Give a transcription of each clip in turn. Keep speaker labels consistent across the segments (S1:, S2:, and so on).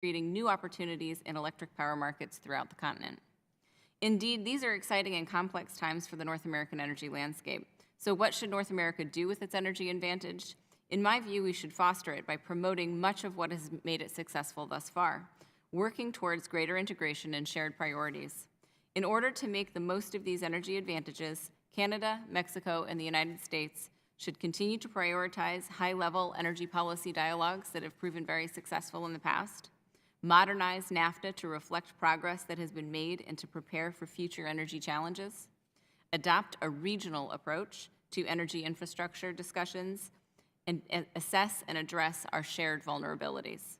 S1: creating new opportunities in electric power markets throughout the continent. Indeed, these are exciting and complex times for the North American energy landscape. So what should North America do with its energy advantage? In my view, we should foster it by promoting much of what has made it successful thus far, working towards greater integration and shared priorities. In order to make the most of these energy advantages, Canada, Mexico, and the United States should continue to prioritize high-level energy policy dialogues that have proven very successful in the past, modernize NAFTA to reflect progress that has been made and to prepare for future energy challenges, adopt a regional approach to energy infrastructure discussions, and assess and address our shared vulnerabilities.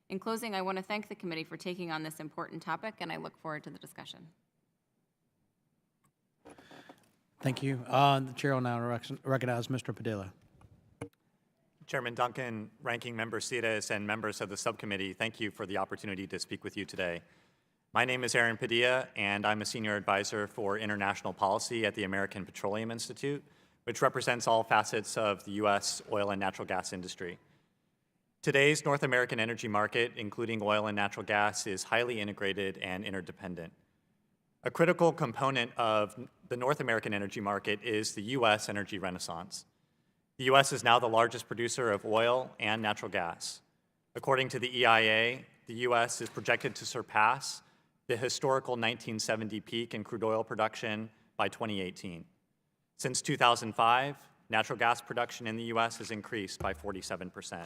S1: In closing, I want to thank the committee for taking on this important topic, and I look forward to the discussion.
S2: Thank you. The chair will now recognize Mr. Padilla.
S3: Chairman Duncan, Ranking Member Sidis, and members of the subcommittee, thank you for the opportunity to speak with you today. My name is Aaron Padilla, and I'm a senior advisor for international policy at the American Petroleum Institute, which represents all facets of the U.S. oil and natural gas industry. Today's North American energy market, including oil and natural gas, is highly integrated and interdependent. A critical component of the North American energy market is the U.S. energy renaissance. The U.S. is now the largest producer of oil and natural gas. According to the EIA, the U.S. is projected to surpass the historical 1970 peak in crude oil production by 2018. Since 2005, natural gas production in the U.S. has increased by 47%.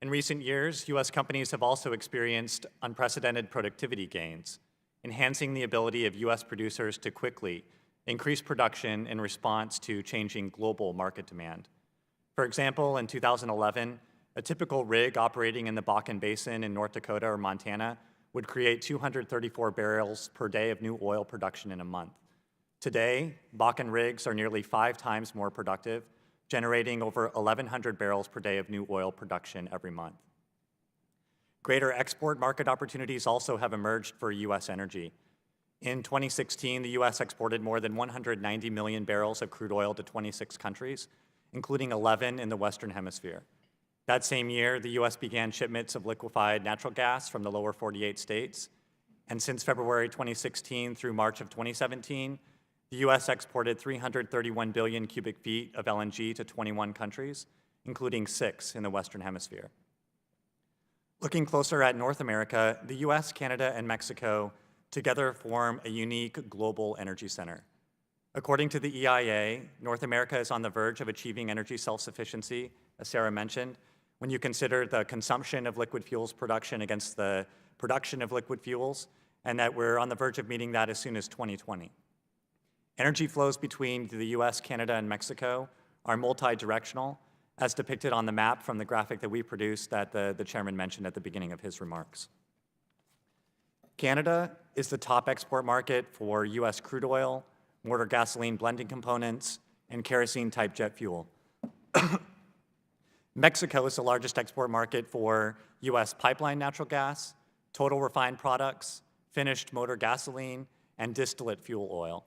S3: In recent years, U.S. companies have also experienced unprecedented productivity gains, enhancing the ability of U.S. producers to quickly increase production in response to changing global market demand. For example, in 2011, a typical rig operating in the Bakken Basin in North Dakota or Montana would create 234 barrels per day of new oil production in a month. Today, Bakken rigs are nearly 5 times more productive, generating over 1,100 barrels per day of new oil production every month. Greater export market opportunities also have emerged for U.S. energy. In 2016, the U.S. exported more than 190 million barrels of crude oil to 26 countries, including 11 in the Western Hemisphere. That same year, the U.S. began shipments of liquefied natural gas from the lower 48 states. And since February 2016 through March of 2017, the U.S. exported 331 billion cubic feet of LNG to 21 countries, including 6 in the Western Hemisphere. Looking closer at North America, the U.S., Canada, and Mexico together form a unique global energy center. According to the EIA, North America is on the verge of achieving energy self-sufficiency, as Sarah mentioned, when you consider the consumption of liquid fuels production against the production of liquid fuels, and that we're on the verge of meeting that as soon as 2020. Energy flows between the U.S., Canada, and Mexico are multi-directional, as depicted on the map from the graphic that we produced that the chairman mentioned at the beginning of his remarks. Canada is the top export market for U.S. crude oil, motor gasoline blending components, and kerosene-type jet fuel. Mexico is the largest export market for U.S. pipeline natural gas, total refined products, finished motor gasoline, and distillate fuel oil.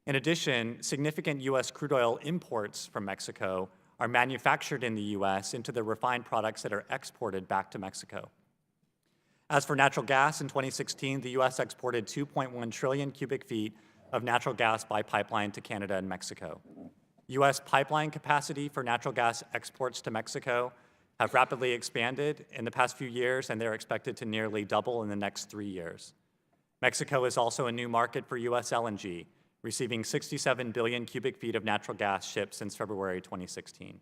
S3: In addition, significant U.S. crude oil imports from Mexico are manufactured in the U.S. into the refined products that are exported back to Mexico. As for natural gas, in 2016, the U.S. exported 2.1 trillion cubic feet of natural gas by pipeline to Canada and Mexico. U.S. pipeline capacity for natural gas exports to Mexico have rapidly expanded in the past few years, and they're expected to nearly double in the next 3 years. Mexico is also a new market for U.S. LNG, receiving 67 billion cubic feet of natural gas shipped since February 2016.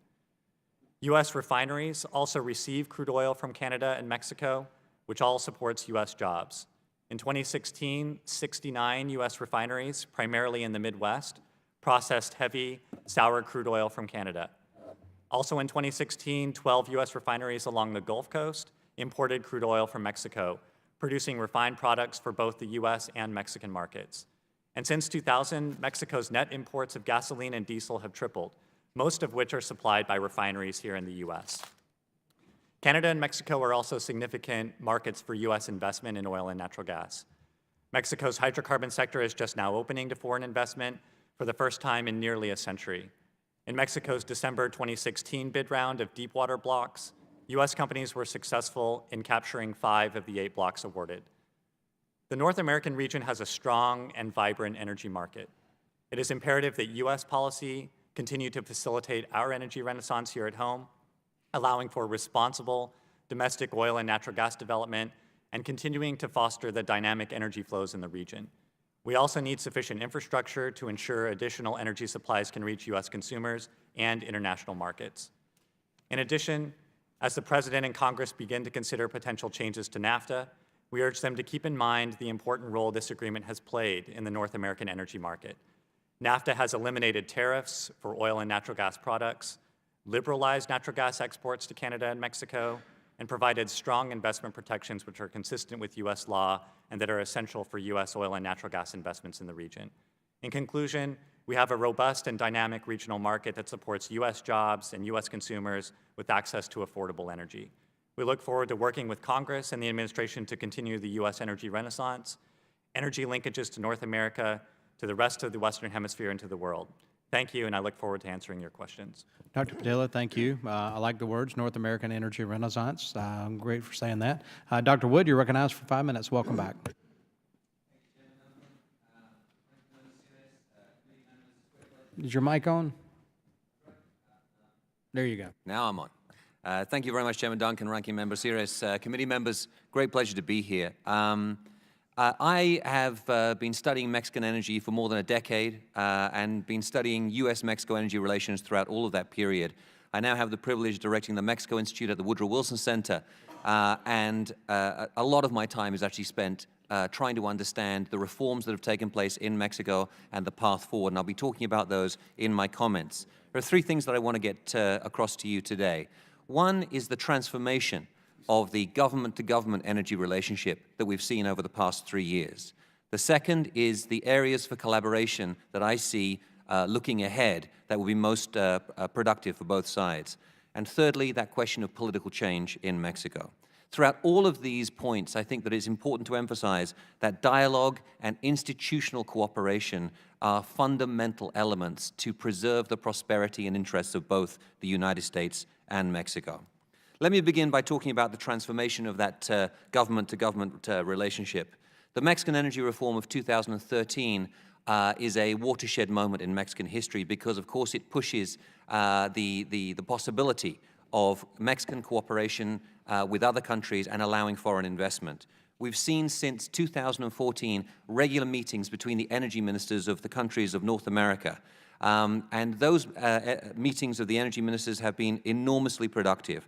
S3: U.S. refineries also receive crude oil from Canada and Mexico, which all supports U.S. jobs. In 2016, 69 U.S. refineries, primarily in the Midwest, processed heavy, sour crude oil from Canada. Also in 2016, 12 U.S. refineries along the Gulf Coast imported crude oil from Mexico, producing refined products for both the U.S. and Mexican markets. And since 2000, Mexico's net imports of gasoline and diesel have tripled, most of which are supplied by refineries here in the U.S. Canada and Mexico are also significant markets for U.S. investment in oil and natural gas. Mexico's hydrocarbon sector is just now opening to foreign investment for the first time in nearly a century. In Mexico's December 2016 bid round of deepwater blocks, U.S. companies were successful in capturing 5 of the 8 blocks awarded. The North American region has a strong and vibrant energy market. It is imperative that U.S. policy continue to facilitate our energy renaissance here at home, allowing for responsible domestic oil and natural gas development and continuing to foster the dynamic energy flows in the region. We also need sufficient infrastructure to ensure additional energy supplies can reach U.S. consumers and international markets. In addition, as the President and Congress begin to consider potential changes to NAFTA, we urge them to keep in mind the important role this agreement has played in the North American energy market. NAFTA has eliminated tariffs for oil and natural gas products, liberalized natural gas exports to Canada and Mexico, and provided strong investment protections which are consistent with U.S. law and that are essential for U.S. oil and natural gas investments in the region. In conclusion, we have a robust and dynamic regional market that supports U.S. jobs and U.S. consumers with access to affordable energy. We look forward to working with Congress and the administration to continue the U.S. energy renaissance, energy linkages to North America, to the rest of the Western Hemisphere, and to the world. Thank you, and I look forward to answering your questions.
S2: Dr. Padilla, thank you. I like the words, North American Energy Renaissance. I'm great for saying that. Dr. Wood, you're recognized for 5 minutes. Welcome back. Is your mic on? There you go.
S4: Now I'm on. Thank you very much, Chairman Duncan, Ranking Member Sears, committee members. Great pleasure to be here. I have been studying Mexican energy for more than a decade and been studying U.S.-Mexico energy relations throughout all of that period. I now have the privilege of directing the Mexico Institute at the Woodrow Wilson Center, and a lot of my time is actually spent trying to understand the reforms that have taken place in Mexico and the path forward, and I'll be talking about those in my comments. There are 3 things that I want to get across to you today. One is the transformation of the government-to-government energy relationship that we've seen over the past 3 years. The second is the areas for collaboration that I see looking ahead that will be most productive for both sides. And thirdly, that question of political change in Mexico. Throughout all of these points, I think that it's important to emphasize that dialogue and institutional cooperation are fundamental elements to preserve the prosperity and interests of both the United States and Mexico. Let me begin by talking about the transformation of that government-to-government relationship. The Mexican energy reform of 2013 is a watershed moment in Mexican history because, of course, it pushes the possibility of Mexican cooperation with other countries and allowing foreign investment. We've seen since 2014 regular meetings between the energy ministers of the countries of North America. And those meetings of the energy ministers have been enormously productive,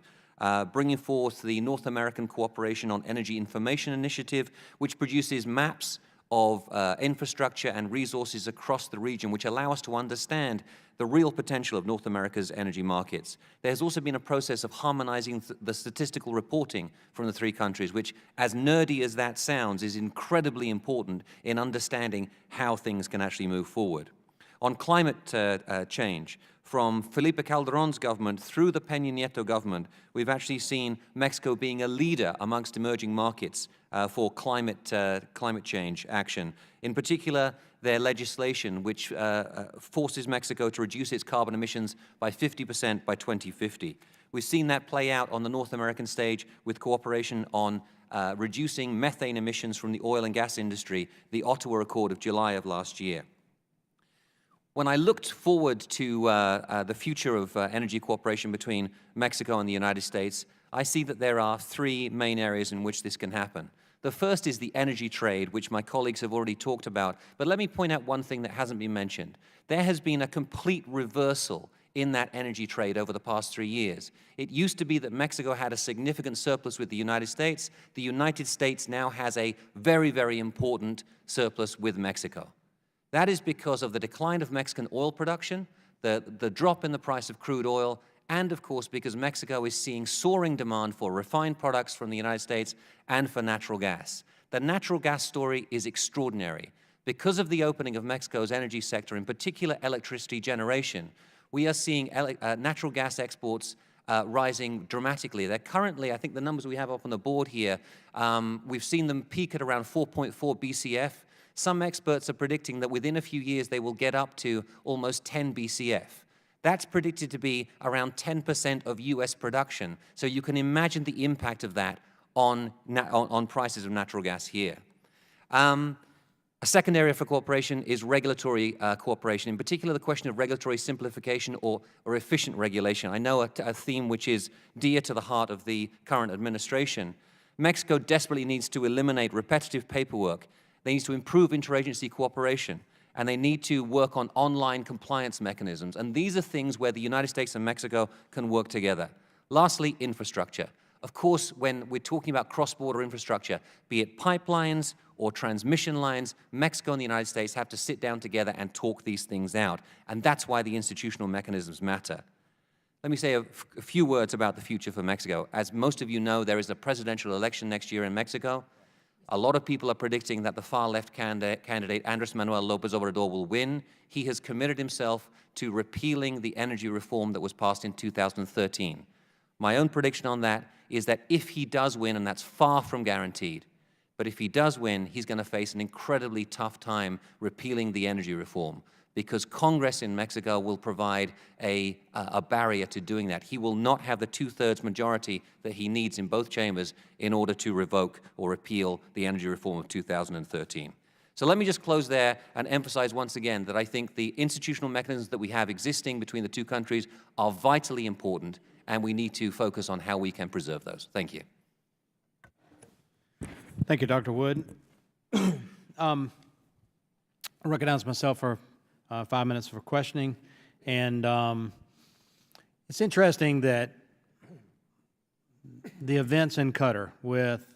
S4: bringing forth the North American Cooperation on Energy Information Initiative, which produces maps of infrastructure and resources across the region, which allow us to understand the real potential of North America's energy markets. There's also been a process of harmonizing the statistical reporting from the 3 countries, which, as nerdy as that sounds, is incredibly important in understanding how things can actually move forward. On climate change, from Felipe Calderon's government through the Peña Nieto government, we've actually seen Mexico being a leader amongst emerging markets for climate change action. In particular, their legislation, which forces Mexico to reduce its carbon emissions by 50% by 2050. We've seen that play out on the North American stage with cooperation on reducing methane emissions from the oil and gas industry, the Ottawa Accord of July of last year. When I looked forward to the future of energy cooperation between Mexico and the United States, I see that there are 3 main areas in which this can happen. The first is the energy trade, which my colleagues have already talked about. But let me point out one thing that hasn't been mentioned. There has been a complete reversal in that energy trade over the past 3 years. It used to be that Mexico had a significant surplus with the United States. The United States now has a very, very important surplus with Mexico. That is because of the decline of Mexican oil production, the drop in the price of crude oil, and of course because Mexico is seeing soaring demand for refined products from the United States and for natural gas. The natural gas story is extraordinary. Because of the opening of Mexico's energy sector, in particular electricity generation, we are seeing natural gas exports rising dramatically. They're currently, I think the numbers we have up on the board here, we've seen them peak at around 4.4 BCF. Some experts are predicting that within a few years they will get up to almost 10 BCF. That's predicted to be around 10% of US production. So you can imagine the impact of that on prices of natural gas here. A second area for cooperation is regulatory cooperation, in particular the question of regulatory simplification or efficient regulation. I know a theme which is dear to the heart of the current administration. Mexico desperately needs to eliminate repetitive paperwork. They need to improve interagency cooperation, and they need to work on online compliance mechanisms. And these are things where the United States and Mexico can work together. Lastly, infrastructure. Of course, when we're talking about cross-border infrastructure, be it pipelines or transmission lines, Mexico and the United States have to sit down together and talk these things out. And that's why the institutional mechanisms matter. Let me say a few words about the future for Mexico. As most of you know, there is a presidential election next year in Mexico. A lot of people are predicting that the far-left candidate, Andrés Manuel López Obrador, will win. He has committed himself to repealing the energy reform that was passed in 2013. My own prediction on that is that if he does win, and that's far from guaranteed, but if he does win, he's going to face an incredibly tough time repealing the energy reform, because Congress in Mexico will provide a barrier to doing that. He will not have the two-thirds majority that he needs in both chambers in order to revoke or repeal the energy reform of 2013. So let me just close there and emphasize once again that I think the institutional mechanisms that we have existing between the two countries are vitally important, and we need to focus on how we can preserve those. Thank you.
S2: Thank you, Dr. Wood. I recognize myself for 5 minutes for questioning, and it's interesting that the events in Qatar, with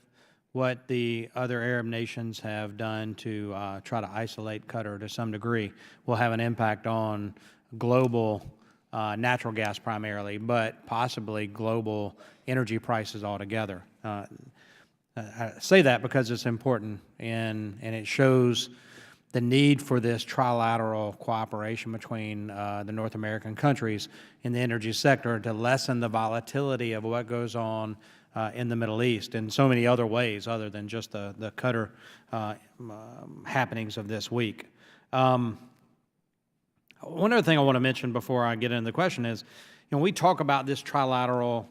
S2: what the other Arab nations have done to try to isolate Qatar to some degree, will have an impact on global natural gas primarily, but possibly global energy prices altogether. I say that because it's important, and it shows the need for this trilateral cooperation between the North American countries in the energy sector to lessen the volatility of what goes on in the Middle East in so many other ways other than just the Qatar happenings of this week. One other thing I want to mention before I get into the question is, we talk about this trilateral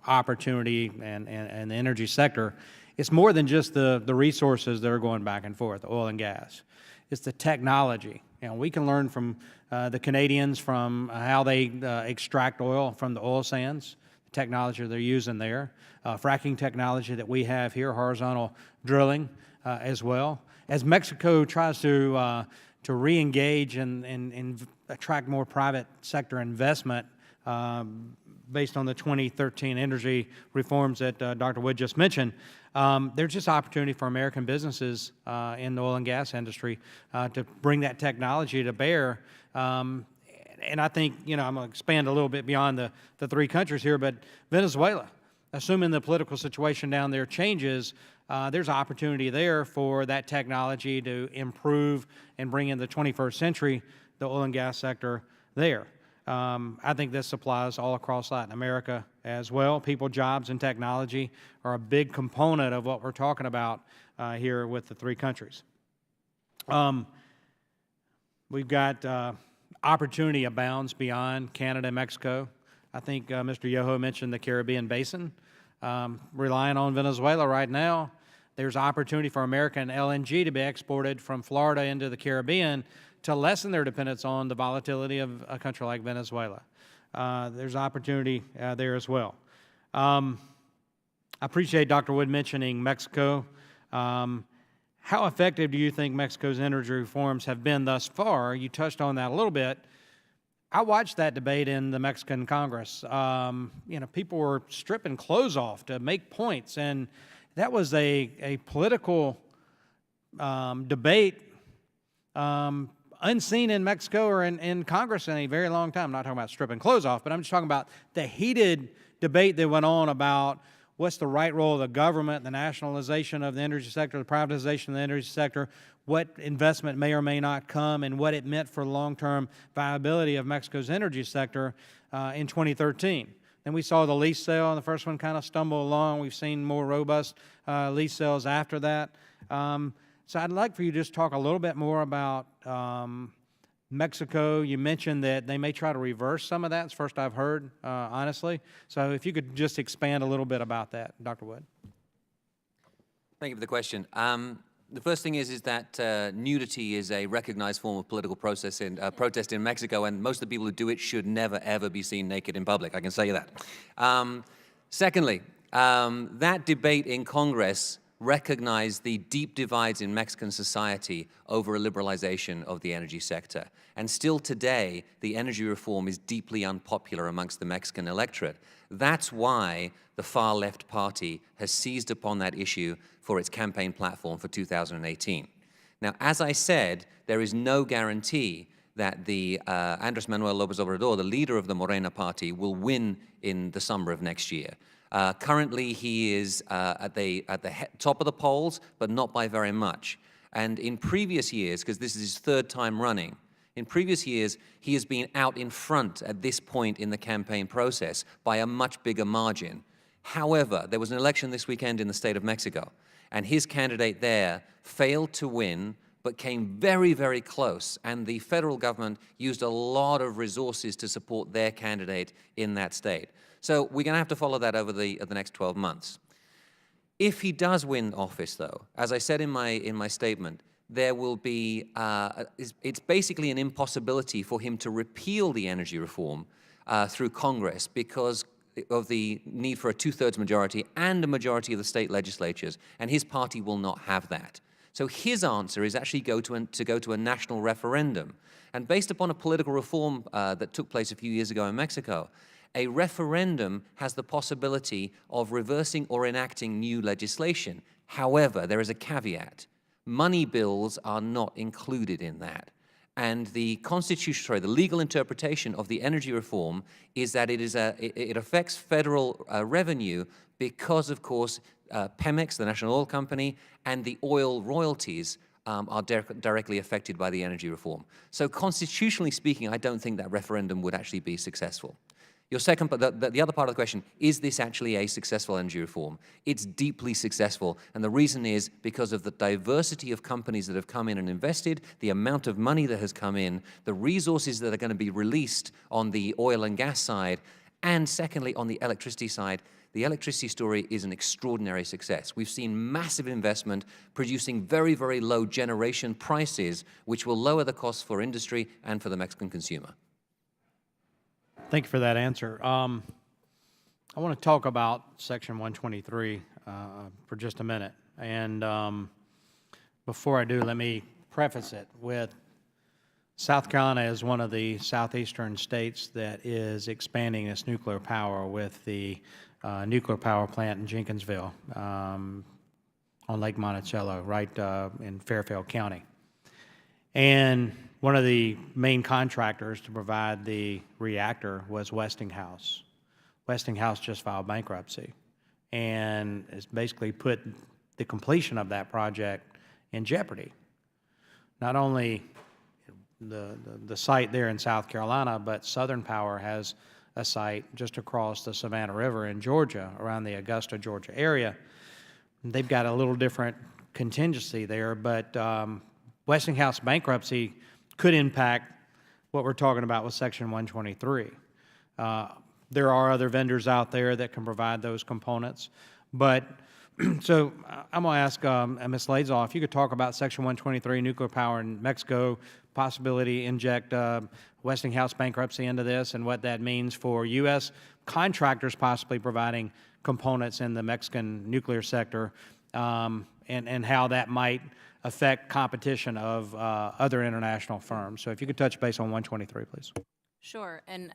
S2: opportunity and the energy sector. It's more than just the resources that are going back and forth, oil and gas. It's the technology. We can learn from the Canadians from how they extract oil from the oil sands, the technology they're using there, fracking technology that we have here, horizontal drilling as well. As Mexico tries to re-engage and attract more private sector investment based on the 2013 energy reforms that Dr. Wood just mentioned, there's just opportunity for American businesses in the oil and gas industry to bring that technology to bear. And I think, I'm going to expand a little bit beyond the three countries here, but Venezuela, assuming the political situation down there changes, there's opportunity there for that technology to improve and bring in the 21st century, the oil and gas sector there. I think this applies all across Latin America as well. People, jobs, and technology are a big component of what we're talking about here with the three countries. We've got opportunity abounds beyond Canada and Mexico. I think Mr. Yoho mentioned the Caribbean Basin. Relying on Venezuela right now, there's opportunity for American LNG to be exported from Florida into the Caribbean to lessen their dependence on the volatility of a country like Venezuela. There's opportunity there as well. I appreciate Dr. Wood mentioning Mexico. How effective do you think Mexico's energy reforms have been thus far? You touched on that a little bit. I watched that debate in the Mexican Congress. People were stripping clothes off to make points, and that was a political debate unseen in Mexico or in Congress in a very long time. I'm not talking about stripping clothes off, but I'm just talking about the heated debate that went on about what's the right role of the government, the nationalization of the energy sector, the privatization of the energy sector, what investment may or may not come, and what it meant for long-term viability of Mexico's energy sector in 2013. Then we saw the lease sale, and the first one kind of stumbled along. We've seen more robust lease sales after that. So I'd like for you to just talk a little bit more about Mexico, you mentioned that they may try to reverse some of that. It's first I've heard, honestly. So if you could just expand a little bit about that, Dr. Wood.
S4: Thank you for the question. The first thing is that nudity is a recognized form of political protest in Mexico, and most of the people who do it should never, ever be seen naked in public. I can say you that. Secondly, that debate in Congress recognized the deep divides in Mexican society over a liberalization of the energy sector. And still today, the energy reform is deeply unpopular amongst the Mexican electorate. That's why the far left party has seized upon that issue for its campaign platform for 2018. Now, as I said, there is no guarantee that the Andrés Manuel López Obrador, the leader of the Morena party, will win in the summer of next year. Currently, he is at the top of the polls, but not by very much. And in previous years, because this is his third time running, in previous years, he has been out in front at this point in the campaign process by a much bigger margin. However, there was an election this weekend in the state of Mexico, and his candidate there failed to win, but came very, very close. And the federal government used a lot of resources to support their candidate in that state. So we're going to have to follow that over the next 12 months. If he does win office, though, as I said in my statement, there will be, it's basically an impossibility for him to repeal the energy reform through Congress because of the need for a two-thirds majority and a majority of the state legislatures, and his party will not have that. So his answer is actually to go to a national referendum. And based upon a political reform that took place a few years ago in Mexico, a referendum has the possibility of reversing or enacting new legislation. However, there is a caveat. Money bills are not included in that. And the legal interpretation of the energy reform is that it affects federal revenue because, of course, Pemex, the national oil company, and the oil royalties are directly affected by the energy reform. So constitutionally speaking, I don't think that referendum would actually be successful. Your second, the other part of the question, is this actually a successful energy reform? It's deeply successful, and the reason is because of the diversity of companies that have come in and invested, the amount of money that has come in, the resources that are going to be released on the oil and gas side, and secondly, on the electricity side. The electricity story is an extraordinary success. We've seen massive investment producing very, very low generation prices, which will lower the costs for industry and for the Mexican consumer.
S2: Thank you for that answer. I want to talk about Section 123 for just a minute. And before I do, let me preface it with South Carolina is one of the southeastern states that is expanding its nuclear power with the nuclear power plant in Jenkinsville on Lake Monticello, right in Fairfield County. And one of the main contractors to provide the reactor was Westinghouse. Westinghouse just filed bankruptcy and has basically put the completion of that project in jeopardy. Not only the site there in South Carolina, but Southern Power has a site just across the Savannah River in Georgia, around the Augusta, Georgia area. They've got a little different contingency there, but Westinghouse bankruptcy could impact what we're talking about with Section 123. There are other vendors out there that can provide those components, but so I'm going to ask Ms. Laidlaw if you could talk about Section 123, nuclear power in Mexico, possibility inject Westinghouse bankruptcy into this, and what that means for U.S. contractors possibly providing components in the Mexican nuclear sector, and how that might affect competition of other international firms. So if you could touch base on 123, please.
S1: Sure, and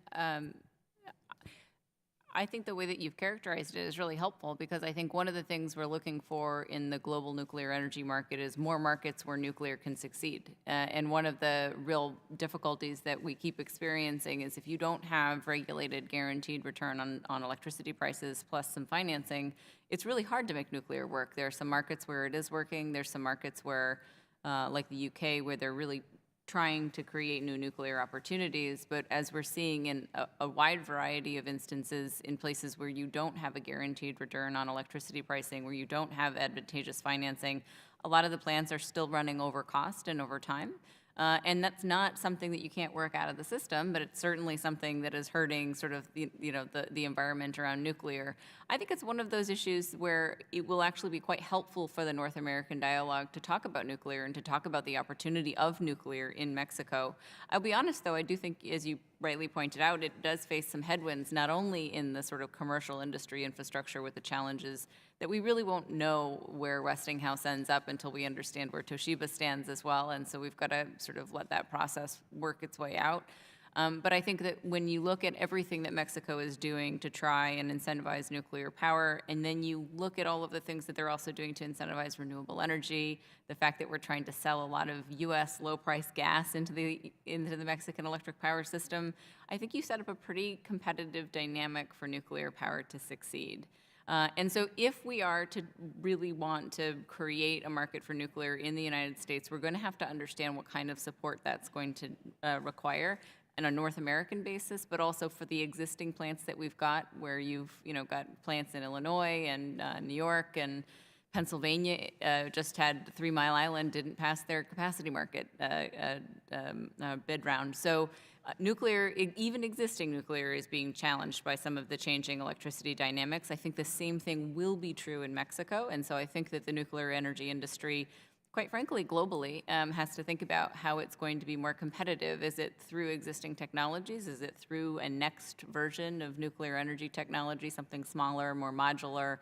S1: I think the way that you've characterized it is really helpful, because I think one of the things we're looking for in the global nuclear energy market is more markets where nuclear can succeed. And one of the real difficulties that we keep experiencing is if you don't have regulated guaranteed return on electricity prices plus some financing, it's really hard to make nuclear work. There are some markets where it is working. There's some markets where, like the UK, where they're really trying to create new nuclear opportunities, but as we're seeing in a wide variety of instances in places where you don't have a guaranteed return on electricity pricing, where you don't have advantageous financing, a lot of the plants are still running over cost and over time. And that's not something that you can't work out of the system, but it's certainly something that is hurting sort of the environment around nuclear. I think it's one of those issues where it will actually be quite helpful for the North American dialogue to talk about nuclear and to talk about the opportunity of nuclear in Mexico. I'll be honest, though, I do think, as you rightly pointed out, it does face some headwinds, not only in the sort of commercial industry infrastructure with the challenges that we really won't know where Westinghouse ends up until we understand where Toshiba stands as well, and so we've got to sort of let that process work its way out. But I think that when you look at everything that Mexico is doing to try and incentivize nuclear power, and then you look at all of the things that they're also doing to incentivize renewable energy, the fact that we're trying to sell a lot of U.S. low-price gas into the Mexican electric power system, I think you set up a pretty competitive dynamic for nuclear power to succeed. And so if we are to really want to create a market for nuclear in the United States, we're going to have to understand what kind of support that's going to require on a North American basis, but also for the existing plants that we've got, where you've got plants in Illinois and New York and Pennsylvania. Just had 3 Mile Island didn't pass their capacity market bid round. So nuclear, even existing nuclear, is being challenged by some of the changing electricity dynamics. I think the same thing will be true in Mexico, and so I think that the nuclear energy industry, quite frankly, globally, has to think about how it's going to be more competitive. Is it through existing technologies? Is it through a next version of nuclear energy technology, something smaller, more modular?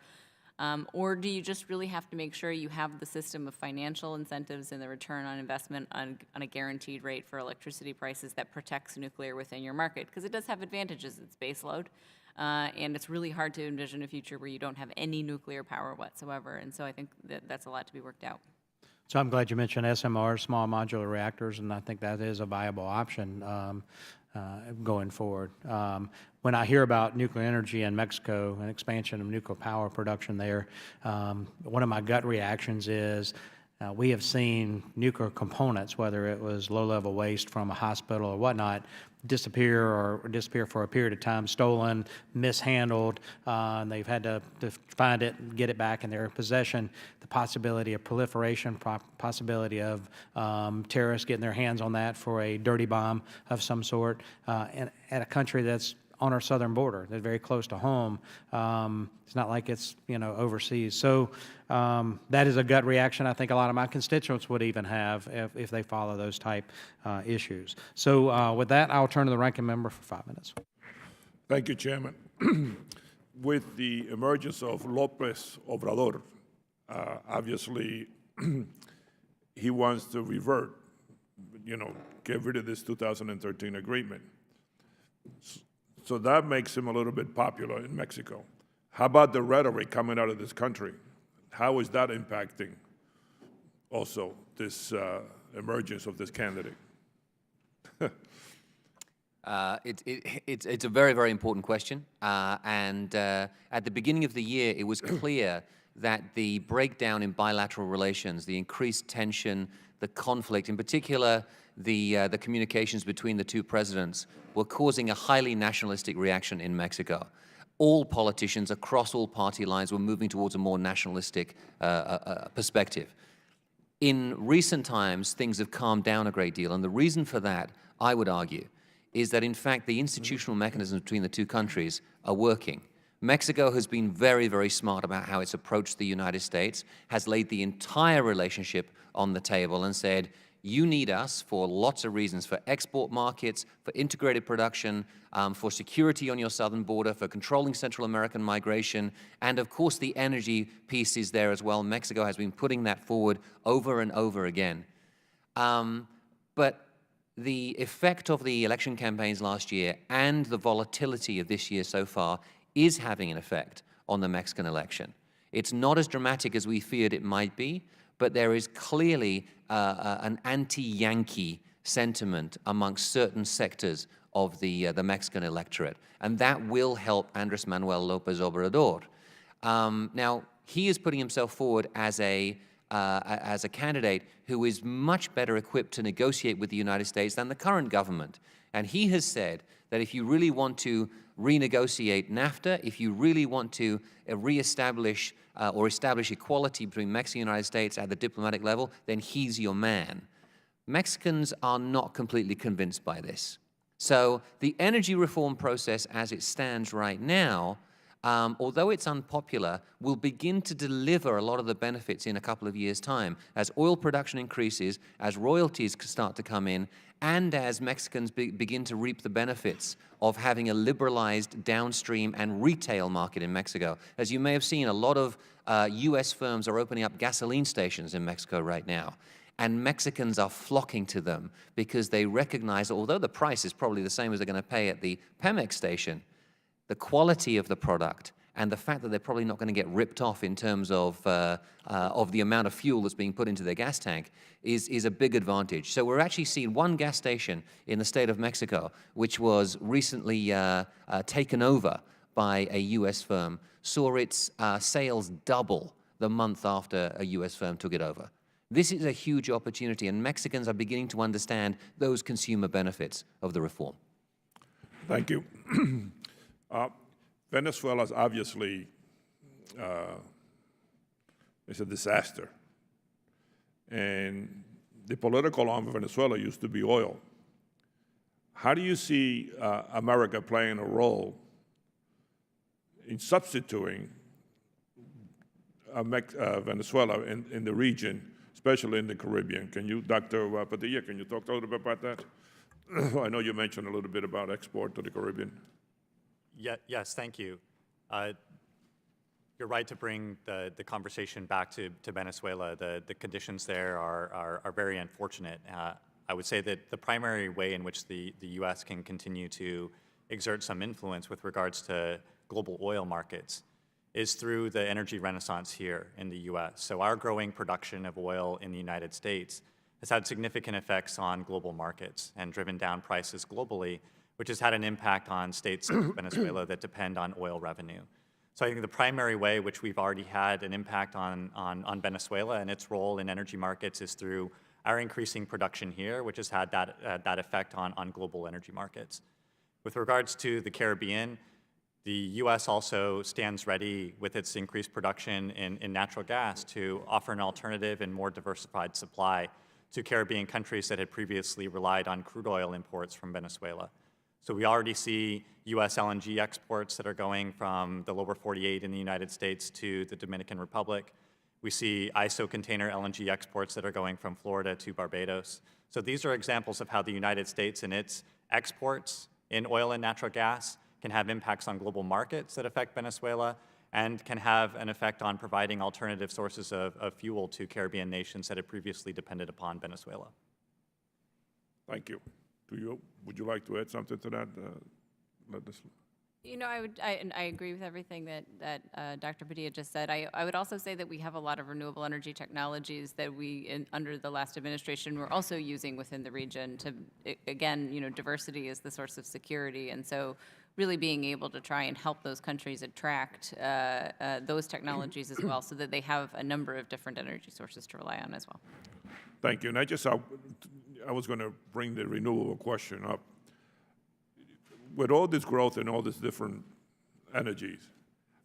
S1: Or do you just really have to make sure you have the system of financial incentives and the return on investment on a guaranteed rate for electricity prices that protects nuclear within your market? Because it does have advantages. It's base load. And it's really hard to envision a future where you don't have any nuclear power whatsoever. And so I think that that's a lot to be worked out.
S2: So I'm glad you mentioned SMRs, small modular reactors, and I think that is a viable option going forward. When I hear about nuclear energy in Mexico and expansion of nuclear power production there, one of my gut reactions is we have seen nuclear components, whether it was low-level waste from a hospital or whatnot, disappear for a period of time, stolen, mishandled, and they've had to find it and get it back in their possession. The possibility of proliferation, possibility of terrorists getting their hands on that for a dirty bomb of some sort, and at a country that's on our southern border, that's very close to home. It's not like it's overseas. So that is a gut reaction I think a lot of my constituents would even have if they follow those type issues. So with that, I'll turn to the ranking member for 5 minutes.
S5: Thank you, Chairman. With the emergence of López Obrador, obviously he wants to revert, get rid of this 2013 agreement. So that makes him a little bit popular in Mexico. How about the rhetoric coming out of this country? How is that impacting also this emergence of this candidate?
S4: It's a very, very important question. And at the beginning of the year, it was clear that the breakdown in bilateral relations, the increased tension, the conflict, in particular, the communications between the two presidents were causing a highly nationalistic reaction in Mexico. All politicians across all party lines were moving towards a more nationalistic perspective. In recent times, things have calmed down a great deal, and the reason for that, I would argue, is that in fact the institutional mechanisms between the two countries are working. Mexico has been very, very smart about how it's approached the United States, has laid the entire relationship on the table and said, you need us for lots of reasons, for export markets, for integrated production, for security on your southern border, for controlling Central American migration, and of course the energy piece is there as well. Mexico has been putting that forward over and over again. But the effect of the election campaigns last year and the volatility of this year so far is having an effect on the Mexican election. It's not as dramatic as we feared it might be, but there is clearly an anti-Yankee sentiment amongst certain sectors of the Mexican electorate, and that will help Andrés Manuel López Obrador. Now, he is putting himself forward as a candidate who is much better equipped to negotiate with the United States than the current government. And he has said that if you really want to renegotiate NAFTA, if you really want to reestablish or establish equality between Mexico and the United States at the diplomatic level, then he's your man. Mexicans are not completely convinced by this. So the energy reform process as it stands right now, although it's unpopular, will begin to deliver a lot of the benefits in a couple of years' time as oil production increases, as royalties start to come in, and as Mexicans begin to reap the benefits of having a liberalized downstream and retail market in Mexico. As you may have seen, a lot of U.S. firms are opening up gasoline stations in Mexico right now. And Mexicans are flocking to them because they recognize, although the price is probably the same as they're going to pay at the Pemex station, the quality of the product and the fact that they're probably not going to get ripped off in terms of the amount of fuel that's being put into their gas tank is a big advantage. So we're actually seeing one gas station in the state of Mexico, which was recently taken over by a U.S. firm, saw its sales double the month after a U.S. firm took it over. This is a huge opportunity, and Mexicans are beginning to understand those consumer benefits of the reform.
S5: Thank you. Venezuela's obviously it's a disaster. And the political arm of Venezuela used to be oil. How do you see America playing a role in substituting Venezuela in the region, especially in the Caribbean? Can you, Dr. Padilla, can you talk a little bit about that? I know you mentioned a little bit about export to the Caribbean.
S3: Yes, thank you. You're right to bring the conversation back to Venezuela. The conditions there are very unfortunate. I would say that the primary way in which the U.S. can continue to exert some influence with regards to global oil markets is through the energy renaissance here in the U.S. So our growing production of oil in the United States has had significant effects on global markets and driven down prices globally, which has had an impact on states of Venezuela that depend on oil revenue. So I think the primary way which we've already had an impact on Venezuela and its role in energy markets is through our increasing production here, which has had that effect on global energy markets. With regards to the Caribbean, the U.S. also stands ready with its increased production in natural gas to offer an alternative and more diversified supply to Caribbean countries that had previously relied on crude oil imports from Venezuela. So we already see U.S. LNG exports that are going from the lower 48 in the United States to the Dominican Republic. We see ISO container LNG exports that are going from Florida to Barbados. So these are examples of how the United States and its exports in oil and natural gas can have impacts on global markets that affect Venezuela and can have an effect on providing alternative sources of fuel to Caribbean nations that had previously depended upon Venezuela.
S5: Thank you. Would you like to add something to that?
S1: You know, I agree with everything that Dr. Padilla just said. I would also say that we have a lot of renewable energy technologies that we, under the last administration, were also using within the region to, again, you know, diversity is the source of security. And so really being able to try and help those countries attract those technologies as well so that they have a number of different energy sources to rely on as well.
S5: Thank you. And I was going to bring the renewable question up. With all this growth and all these different energies,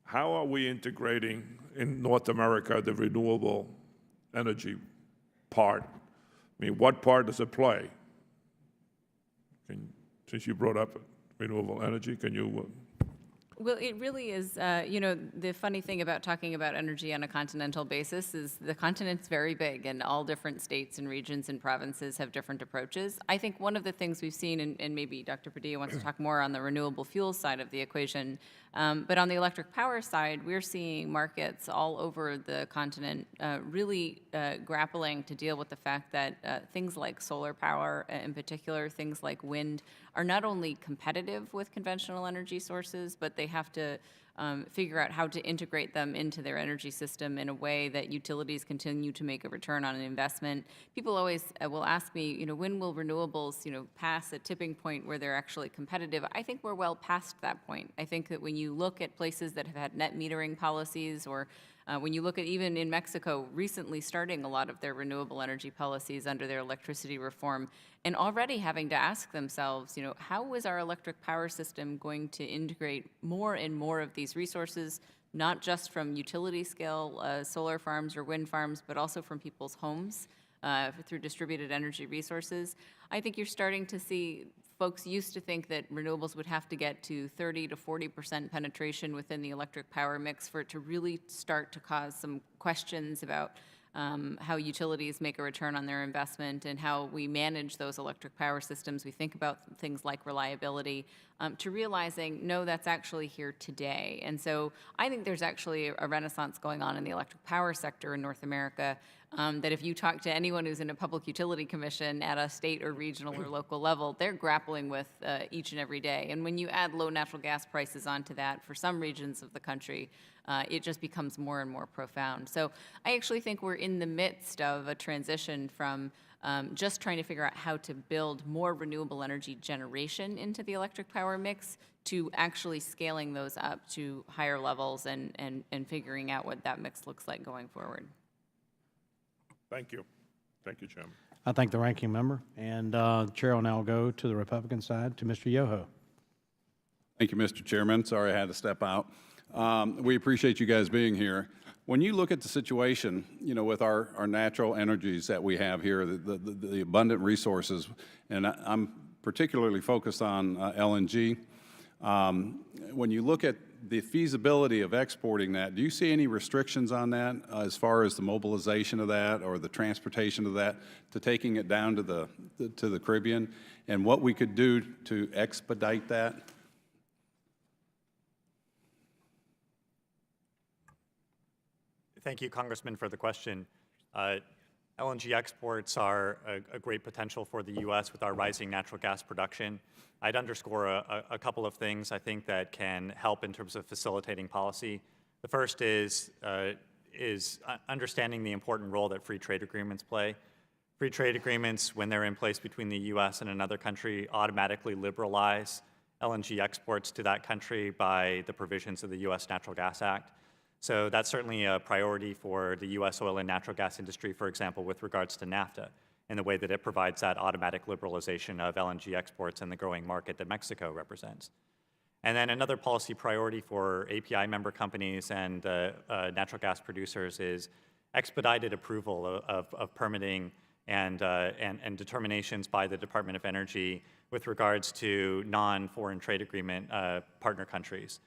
S5: how are we integrating in North America the renewable energy part? I mean, what part does it play? Since you brought up renewable energy, can you?
S1: Well, it really is, you know, the funny thing about talking about energy on a continental basis is the continent's very big and all different states and regions and provinces have different approaches. I think one of the things we've seen, and maybe Dr. Padilla wants to talk more on the renewable fuel side of the equation, but on the electric power side, we're seeing markets all over the continent really grappling to deal with the fact that things like solar power, in particular, things like wind, are not only competitive with conventional energy sources, but they have to figure out how to integrate them into their energy system in a way that utilities continue to make a return on an investment. People always will ask me, you know, when will renewables, you know, pass a tipping point where they're actually competitive? I think we're well past that point. I think that when you look at places that have had net metering policies, or when you look at even in Mexico recently starting a lot of their renewable energy policies under their electricity reform, and already having to ask themselves, you know, how is our electric power system going to integrate more and more of these resources, not just from utility scale solar farms or wind farms, but also from people's homes? through distributed energy resources. I think you're starting to see folks used to think that renewables would have to get to 30 to 40% penetration within the electric power mix for it to really start to cause some questions about how utilities make a return on their investment and how we manage those electric power systems. We think about things like reliability, to realizing, no, that's actually here today. And so I think there's actually a renaissance going on in the electric power sector in North America, that if you talk to anyone who's in a public utility commission at a state or regional or local level, they're grappling with each and every day. And when you add low natural gas prices onto that for some regions of the country, it just becomes more and more profound. So I actually think we're in the midst of a transition from just trying to figure out how to build more renewable energy generation into the electric power mix to actually scaling those up to higher levels and figuring out what that mix looks like going forward.
S5: Thank you. Thank you, Chairman.
S2: I thank the ranking member, and the chair will now go to the Republican side to Mr. Yoho.
S6: Thank you, Mr. Chairman. Sorry I had to step out. We appreciate you guys being here. When you look at the situation, you know, with our natural energies that we have here, the abundant resources, and I'm particularly focused on LNG. When you look at the feasibility of exporting that, do you see any restrictions on that as far as the mobilization of that or the transportation of that to taking it down to the Caribbean, and what we could do to expedite that?
S3: Thank you, Congressman, for the question. LNG exports are a great potential for the U.S. with our rising natural gas production. I'd underscore a couple of things I think that can help in terms of facilitating policy. The first is understanding the important role that free trade agreements play. Free trade agreements, when they're in place between the U.S. and another country, automatically liberalize LNG exports to that country by the provisions of the U.S. Natural Gas Act. So that's certainly a priority for the U.S. oil and natural gas industry, for example, with regards to NAFTA, in the way that it provides that automatic liberalization of LNG exports in the growing market that Mexico represents. And then another policy priority for API member companies and natural gas producers is expedited approval of permitting and determinations by the Department of Energy with regards to non-foreign trade agreement partner countries.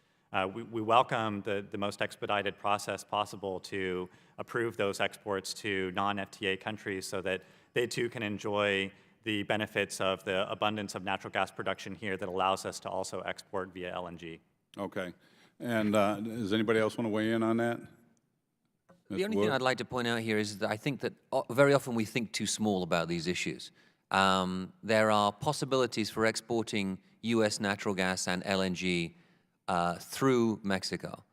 S3: We welcome the most expedited process possible to approve those exports to non-FTA countries so that they too can enjoy the benefits of the abundance of natural gas production here that allows us to also export via LNG.
S6: Okay. And does anybody else want to weigh in on that?
S4: The only thing I'd like to point out here is that I think that very often we think too small about these issues. There are possibilities for exporting U.S. natural gas and LNG through Mexico.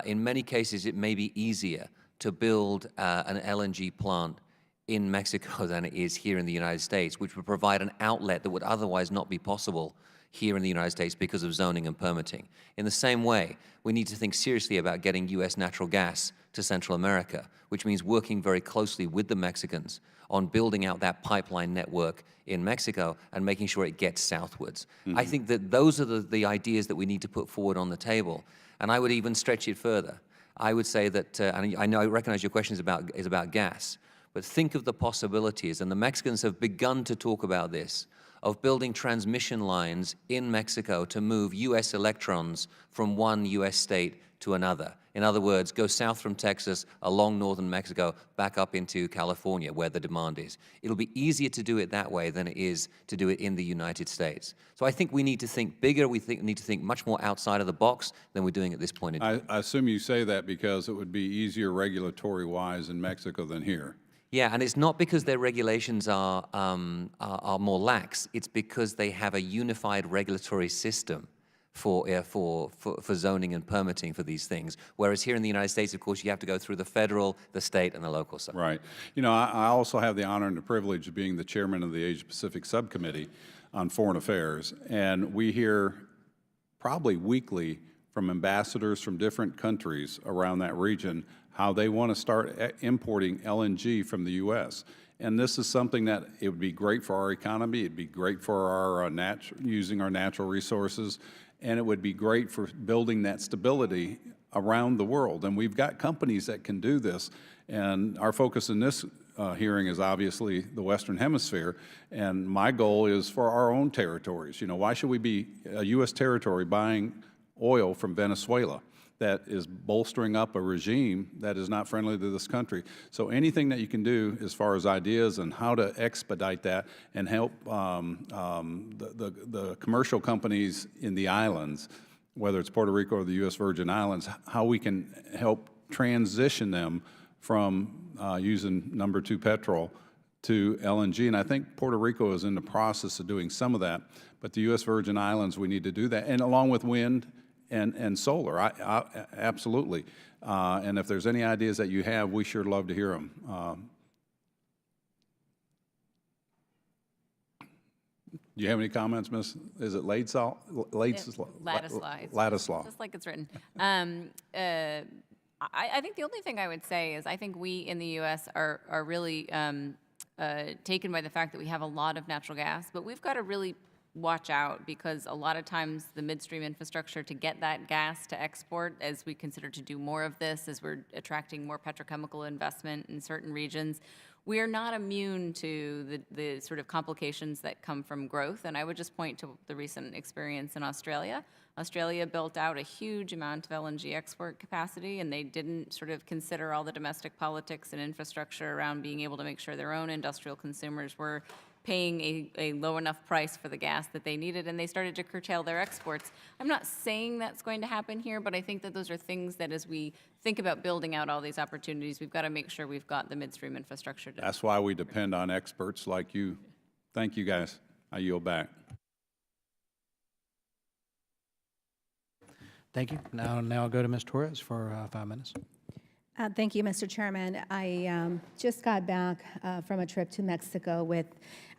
S4: In many cases, it may be easier to build an LNG plant in Mexico than it is here in the United States, which would provide an outlet that would otherwise not be possible here in the United States because of zoning and permitting. In the same way, we need to think seriously about getting U.S. natural gas to Central America, which means working very closely with the Mexicans on building out that pipeline network in Mexico and making sure it gets southwards. I think that those are the ideas that we need to put forward on the table. And I would even stretch it further. I would say that, and I recognize your question is about gas, but think of the possibilities, and the Mexicans have begun to talk about this, of building transmission lines in Mexico to move U.S. electrons from one U.S. state to another. In other words, go south from Texas, along northern Mexico, back up into California, where the demand is. It'll be easier to do it that way than it is to do it in the United States. So I think we need to think bigger. We need to think much more outside of the box than we're doing at this point in time.
S6: I assume you say that because it would be easier regulatory-wise in Mexico than here.
S4: Yeah, and it's not because their regulations are more lax. It's because they have a unified regulatory system for zoning and permitting for these things. Whereas here in the United States, of course, you have to go through the federal, the state, and the local side.
S6: Right. You know, I also have the honor and the privilege of being the chairman of the Asia-Pacific Subcommittee on Foreign Affairs, and we hear probably weekly from ambassadors from different countries around that region how they want to start importing LNG from the U.S. And this is something that it would be great for our economy, it'd be great for our using our natural resources, and it would be great for building that stability around the world. And we've got companies that can do this. And our focus in this hearing is obviously the Western Hemisphere, and my goal is for our own territories. You know, why should we be a U.S. territory buying oil from Venezuela that is bolstering up a regime that is not friendly to this country? So anything that you can do as far as ideas and how to expedite that and help the commercial companies in the islands, whether it's Puerto Rico or the U.S. Virgin Islands, how we can help transition them from using number 2 petrol to LNG. And I think Puerto Rico is in the process of doing some of that. But the U.S. Virgin Islands, we need to do that, and along with wind and solar, absolutely. And if there's any ideas that you have, we sure love to hear them. Do you have any comments, Miss? Is it Laidslaw?
S1: Ladislaw.
S6: Ladislaw.
S1: Just like it's written. I think the only thing I would say is I think we in the U.S. are really taken by the fact that we have a lot of natural gas, but we've got to really watch out because a lot of times the midstream infrastructure to get that gas to export, as we consider to do more of this, as we're attracting more petrochemical investment in certain regions, we are not immune to the sort of complications that come from growth. And I would just point to the recent experience in Australia. Australia built out a huge amount of LNG export capacity, and they didn't sort of consider all the domestic politics and infrastructure around being able to make sure their own industrial consumers were paying a low enough price for the gas that they needed, and they started to curtail their exports. I'm not saying that's going to happen here, but I think that those are things that as we think about building out all these opportunities, we've got to make sure we've got the midstream infrastructure to.
S6: That's why we depend on experts like you. Thank you, guys. I yield back.
S2: Thank you. Now I'll go to Ms. Torres for 5 minutes.
S7: Thank you, Mr. Chairman. I just got back from a trip to Mexico with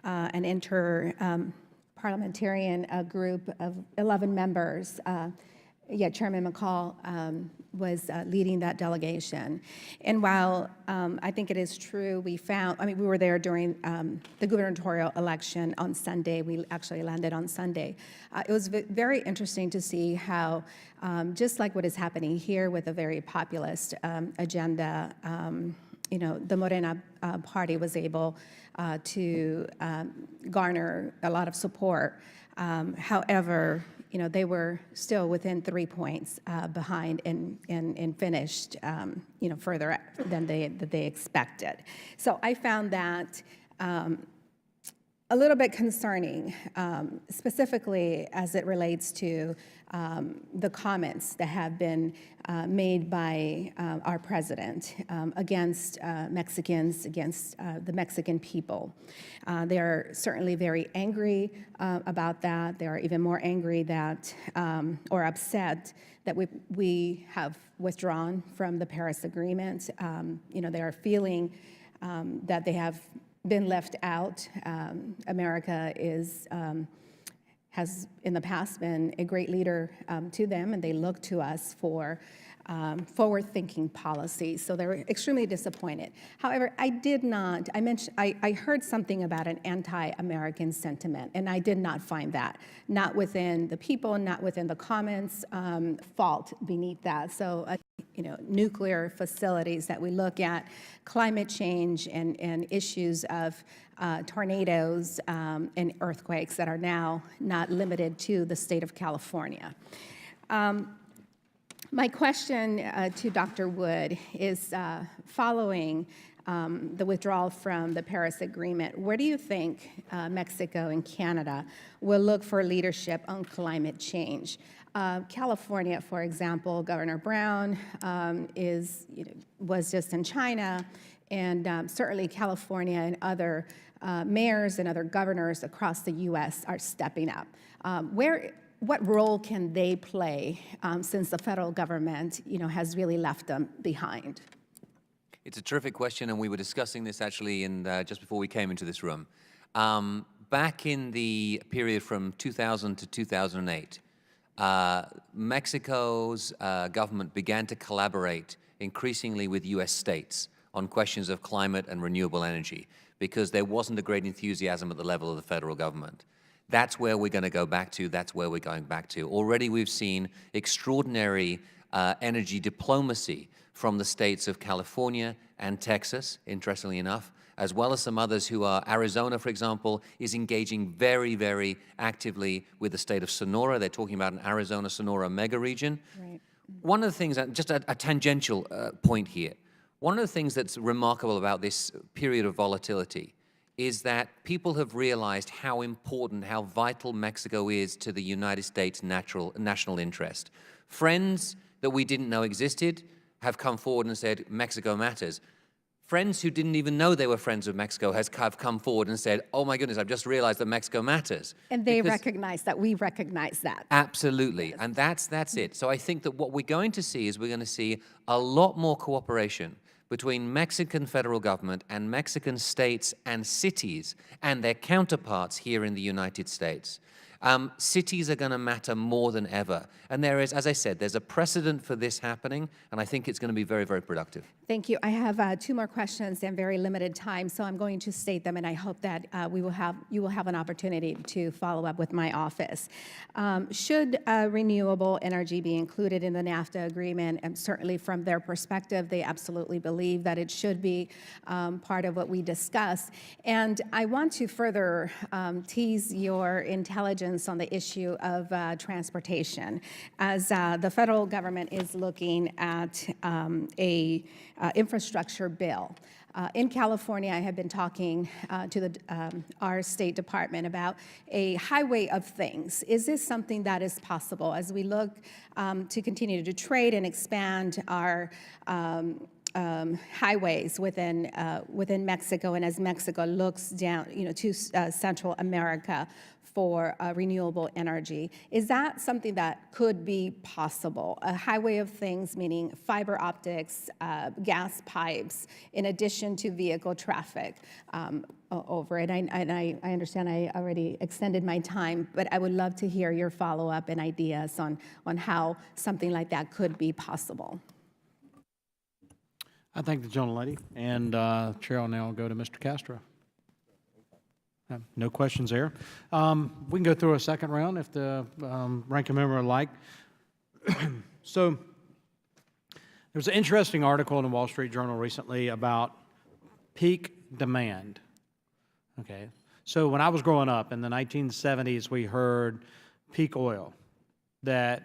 S7: an inter-parliamentarian group of 11 members. Chairman McCall was leading that delegation. And while I think it is true, we were there during the gubernatorial election on Sunday. We actually landed on Sunday. It was very interesting to see how, just like what is happening here with a very populist agenda, the Morena party was able to garner a lot of support. However, they were still within 3 points behind and finished, further than they expected. So I found that a little bit concerning, specifically as it relates to the comments that have been made by our president against Mexicans, against the Mexican people. They are certainly very angry about that. They are even more angry that, or upset that we have withdrawn from the Paris Agreement. They are feeling that they have been left out. America has in the past been a great leader to them, and they look to us for forward-thinking policies. So they're extremely disappointed. However, I heard something about an anti-American sentiment, and I did not find that. Not within the people, not within the comments, fault beneath that. So, nuclear facilities that we look at, climate change and issues of tornadoes and earthquakes that are now not limited to the state of California. My question to Dr. Wood is following the withdrawal from the Paris Agreement, where do you think Mexico and Canada will look for leadership on climate change? California, for example, Governor Brown was just in China, and certainly California and other mayors and other governors across the U.S. are stepping up. What role can they play since the federal government, has really left them behind?
S4: It's a terrific question, and we were discussing this actually just before we came into this room. Back in the period from 2000 to 2008, Mexico's government began to collaborate increasingly with U.S. states on questions of climate and renewable energy because there wasn't a great enthusiasm at the level of the federal government. That's where we're going to go back to. That's where we're going back to. Already we've seen extraordinary energy diplomacy from the states of California and Texas, interestingly enough, as well as some others who are, Arizona, for example, is engaging very, very actively with the state of Sonora. They're talking about an Arizona-Sonora mega region.
S7: Right.
S4: One of the things, just a tangential point here, one of the things that's remarkable about this period of volatility is that people have realized how important, how vital Mexico is to the United States' national interest. Friends that we didn't know existed have come forward and said, Mexico matters. Friends who didn't even know they were friends of Mexico have come forward and said, oh my goodness, I've just realized that Mexico matters.
S7: And they
S4: Because-
S7: recognize that, we recognize that.
S4: Absolutely, and that's it. So I think that what we're going to see is we're going to see a lot more cooperation between Mexican federal government and Mexican states and cities and their counterparts here in the United States. Cities are going to matter more than ever. And there is, as I said, there's a precedent for this happening, and I think it's going to be very, very productive.
S7: Thank you. I have 2 more questions and very limited time, so I'm going to state them, and I hope that you will have an opportunity to follow up with my office. Should renewable energy be included in the NAFTA agreement? And certainly from their perspective, they absolutely believe that it should be part of what we discuss. And I want to further tease your intelligence on the issue of transportation, as the federal government is looking at a infrastructure bill. In California, I have been talking to our State Department about a highway of things. Is this something that is possible as we look to continue to trade and expand our highways within Mexico, and as Mexico looks down, to Central America for renewable energy? Is that something that could be possible? A highway of things, meaning fiber optics, gas pipes, in addition to vehicle traffic over it. And I understand I already extended my time, but I would love to hear your follow-up and ideas on how something like that could be possible.
S2: I thank the gentlelady, and Chair will now go to Mr. Castro. No questions there. We can go through a second round if the ranking member would like. So there's an interesting article in the Wall Street Journal recently about peak demand. Okay, so when I was growing up in the 1970s, we heard peak oil, that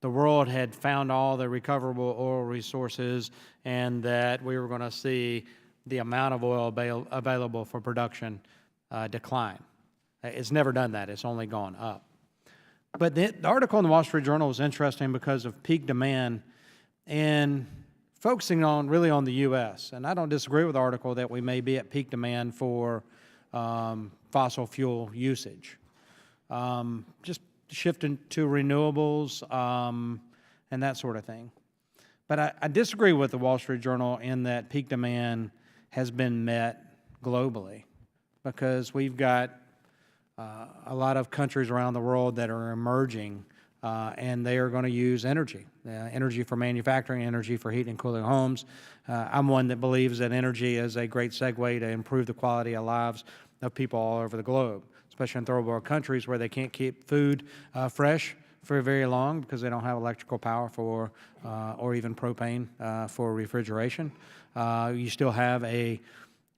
S2: the world had found all the recoverable oil resources and that we were going to see the amount of oil available for production decline. It's never done that. It's only gone up. But the article in the Wall Street Journal was interesting because of peak demand and focusing really on the U.S. And I don't disagree with the article that we may be at peak demand for fossil fuel usage. Just shifting to renewables and that sort of thing. But I disagree with the Wall Street Journal in that peak demand has been met globally, because we've got a lot of countries around the world that are emerging, and they are going to use energy, energy for manufacturing, energy for heating and cooling homes. I'm one that believes that energy is a great segue to improve the quality of lives of people all over the globe, especially in third world countries where they can't keep food fresh for very long because they don't have electrical power for, or even propane for refrigeration. You still have a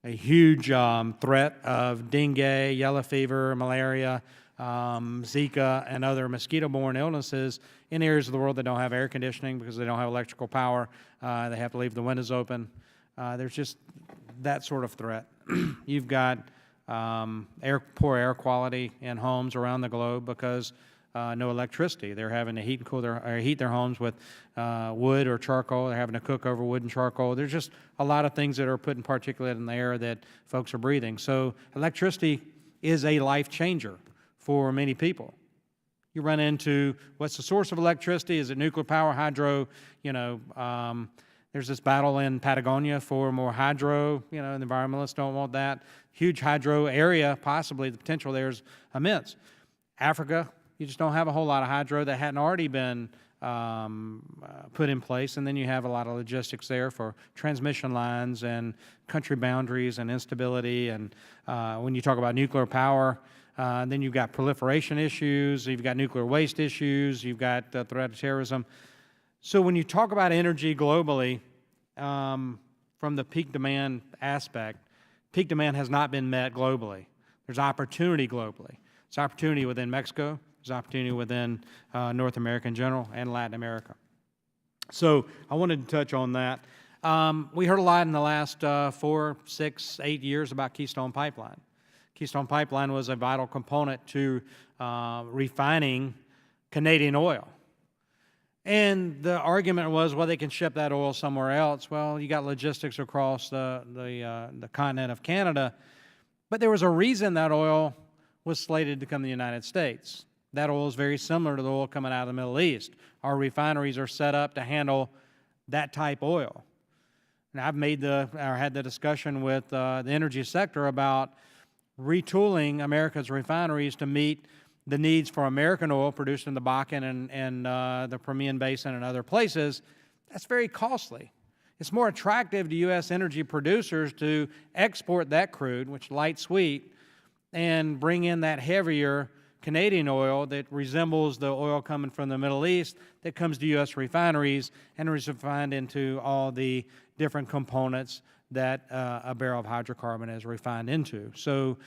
S2: huge threat of dengue, yellow fever, malaria, Zika, and other mosquito-borne illnesses in areas of the world that don't have air conditioning because they don't have electrical power. They have to leave the windows open. There's just that sort of threat. You've got poor air quality in homes around the globe because no electricity. They're having to heat their homes with wood or charcoal. They're having to cook over wood and charcoal. There's just a lot of things that are putting particulate in the air that folks are breathing. So electricity is a life changer for many people. You run into what's the source of electricity? Is it nuclear power, hydro? There's this battle in Patagonia for more hydro. The environmentalists don't want that. Huge hydro area, possibly the potential there is immense. Africa, you just don't have a whole lot of hydro that hadn't already been put in place, and then you have a lot of logistics there for transmission lines and country boundaries and instability. And when you talk about nuclear power, then you've got proliferation issues, you've got nuclear waste issues, you've got the threat of terrorism. So when you talk about energy globally, from the peak demand aspect, peak demand has not been met globally. There's opportunity globally. There's opportunity within Mexico. There's opportunity within North America in general and Latin America. So I wanted to touch on that. We heard a lot in the last 4, 6, 8 years about Keystone Pipeline. Keystone Pipeline was a vital component to refining Canadian oil. And the argument was, well, they can ship that oil somewhere else. Well, you got logistics across the continent of Canada, but there was a reason that oil was slated to come to the United States. That oil is very similar to the oil coming out of the Middle East. Our refineries are set up to handle that type oil. And I've had the discussion with the energy sector about retooling America's refineries to meet the needs for American oil produced in the Bakken and the Permian Basin and other places. That's very costly. It's more attractive to U.S. energy producers to export that crude, which is light sweet, and bring in that heavier Canadian oil that resembles the oil coming from the Middle East that comes to U.S. refineries and is refined into all the different components that a barrel of hydrocarbon is refined into. So,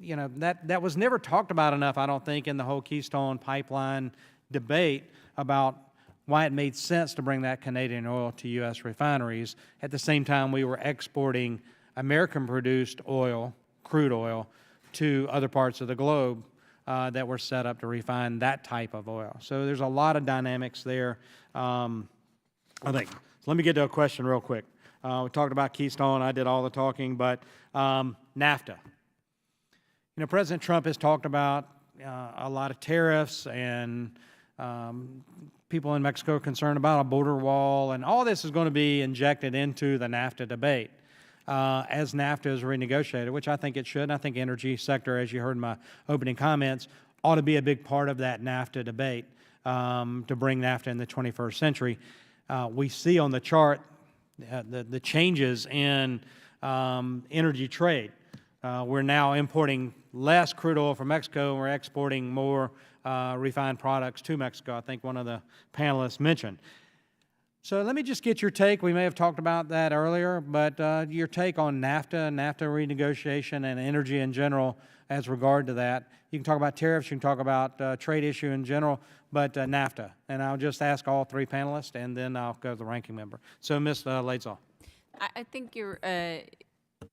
S2: you know, that was never talked about enough, I don't think, in the whole Keystone Pipeline debate about why it made sense to bring that Canadian oil to U.S. refineries. At the same time, we were exporting American-produced oil, crude oil, to other parts of the globe that were set up to refine that type of oil. So there's a lot of dynamics there, I think. So let me get to a question real quick. We talked about Keystone. I did all the talking, but NAFTA. You know, President Trump has talked about a lot of tariffs, and people in Mexico are concerned about a border wall, and all this is going to be injected into the NAFTA debate as NAFTA is renegotiated, which I think it should. And I think energy sector, as you heard in my opening comments, ought to be a big part of that NAFTA debate to bring NAFTA in the 21st century. We see on the chart the changes in energy trade. We're now importing less crude oil from Mexico, and we're exporting more refined products to Mexico, I think one of the panelists mentioned. So let me just get your take. We may have talked about that earlier, but your take on NAFTA, NAFTA renegotiation, and energy in general as regard to that. You can talk about tariffs, you can talk about trade issue in general, but NAFTA. And I'll just ask all three panelists, and then I'll go to the ranking member. So Ms. Laidlaw.
S1: I think you're,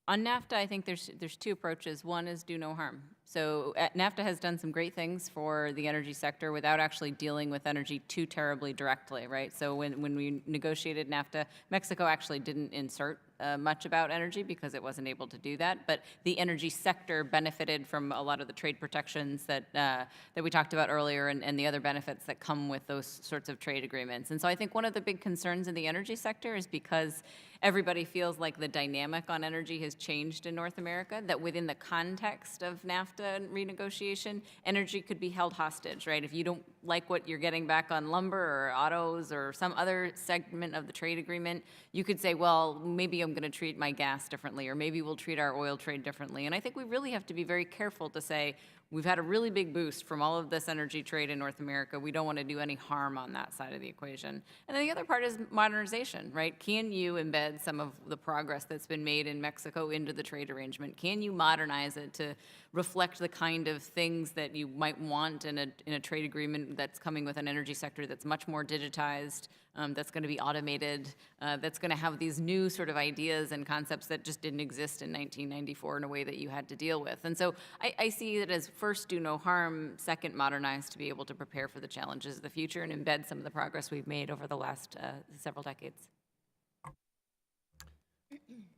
S1: on NAFTA, I think there's two approaches. One is do no harm. So NAFTA has done some great things for the energy sector without actually dealing with energy too terribly directly, right? So when we negotiated NAFTA, Mexico actually didn't insert much about energy because it wasn't able to do that. But the energy sector benefited from a lot of the trade protections that we talked about earlier and the other benefits that come with those sorts of trade agreements. And so I think one of the big concerns in the energy sector is because everybody feels like the dynamic on energy has changed in North America, that within the context of NAFTA renegotiation, energy could be held hostage, right? If you don't like what you're getting back on lumber or autos or some other segment of the trade agreement, you could say, well, maybe I'm going to treat my gas differently, or maybe we'll treat our oil trade differently. And I think we really have to be very careful to say, we've had a really big boost from all of this energy trade in North America. We don't want to do any harm on that side of the equation. And then the other part is modernization, right? Can you embed some of the progress that's been made in Mexico into the trade arrangement? Can you modernize it to reflect the kind of things that you might want in a trade agreement that's coming with an energy sector that's much more digitized, that's going to be automated, that's going to have these new sort of ideas and concepts that just didn't exist in 1994 in a way that you had to deal with. And so I see it as first, do no harm, second, modernize to be able to prepare for the challenges of the future and embed some of the progress we've made over the last several decades.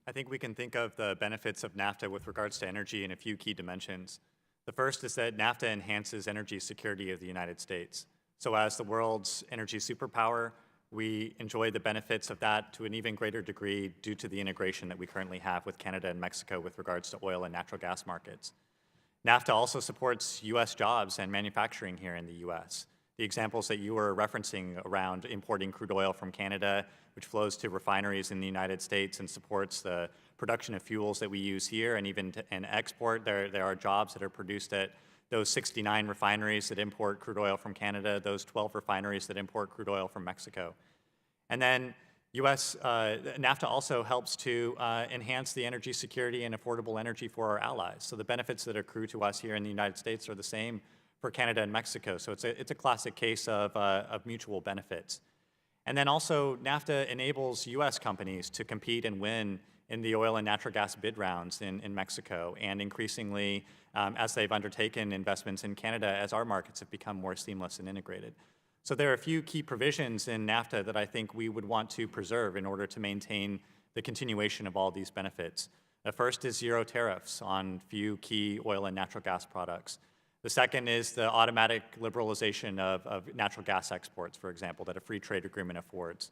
S3: I think we can think of the benefits of NAFTA with regards to energy in a few key dimensions. The first is that NAFTA enhances energy security of the United States. So as the world's energy superpower, we enjoy the benefits of that to an even greater degree due to the integration that we currently have with Canada and Mexico with regards to oil and natural gas markets. NAFTA also supports U.S. jobs and manufacturing here in the U.S. The examples that you were referencing around importing crude oil from Canada, which flows to refineries in the United States and supports the production of fuels that we use here and even and export. There are jobs that are produced at those 69 refineries that import crude oil from Canada, those 12 refineries that import crude oil from Mexico. And then NAFTA also helps to enhance the energy security and affordable energy for our allies. So the benefits that accrue to us here in the United States are the same for Canada and Mexico. So it's a classic case of mutual benefits. And then also NAFTA enables US companies to compete and win in the oil and natural gas bid rounds in Mexico, and increasingly as they've undertaken investments in Canada, as our markets have become more seamless and integrated. So there are a few key provisions in NAFTA that I think we would want to preserve in order to maintain the continuation of all these benefits. The first is zero tariffs on few key oil and natural gas products. The second is the automatic liberalization of natural gas exports, for example, that a free trade agreement affords.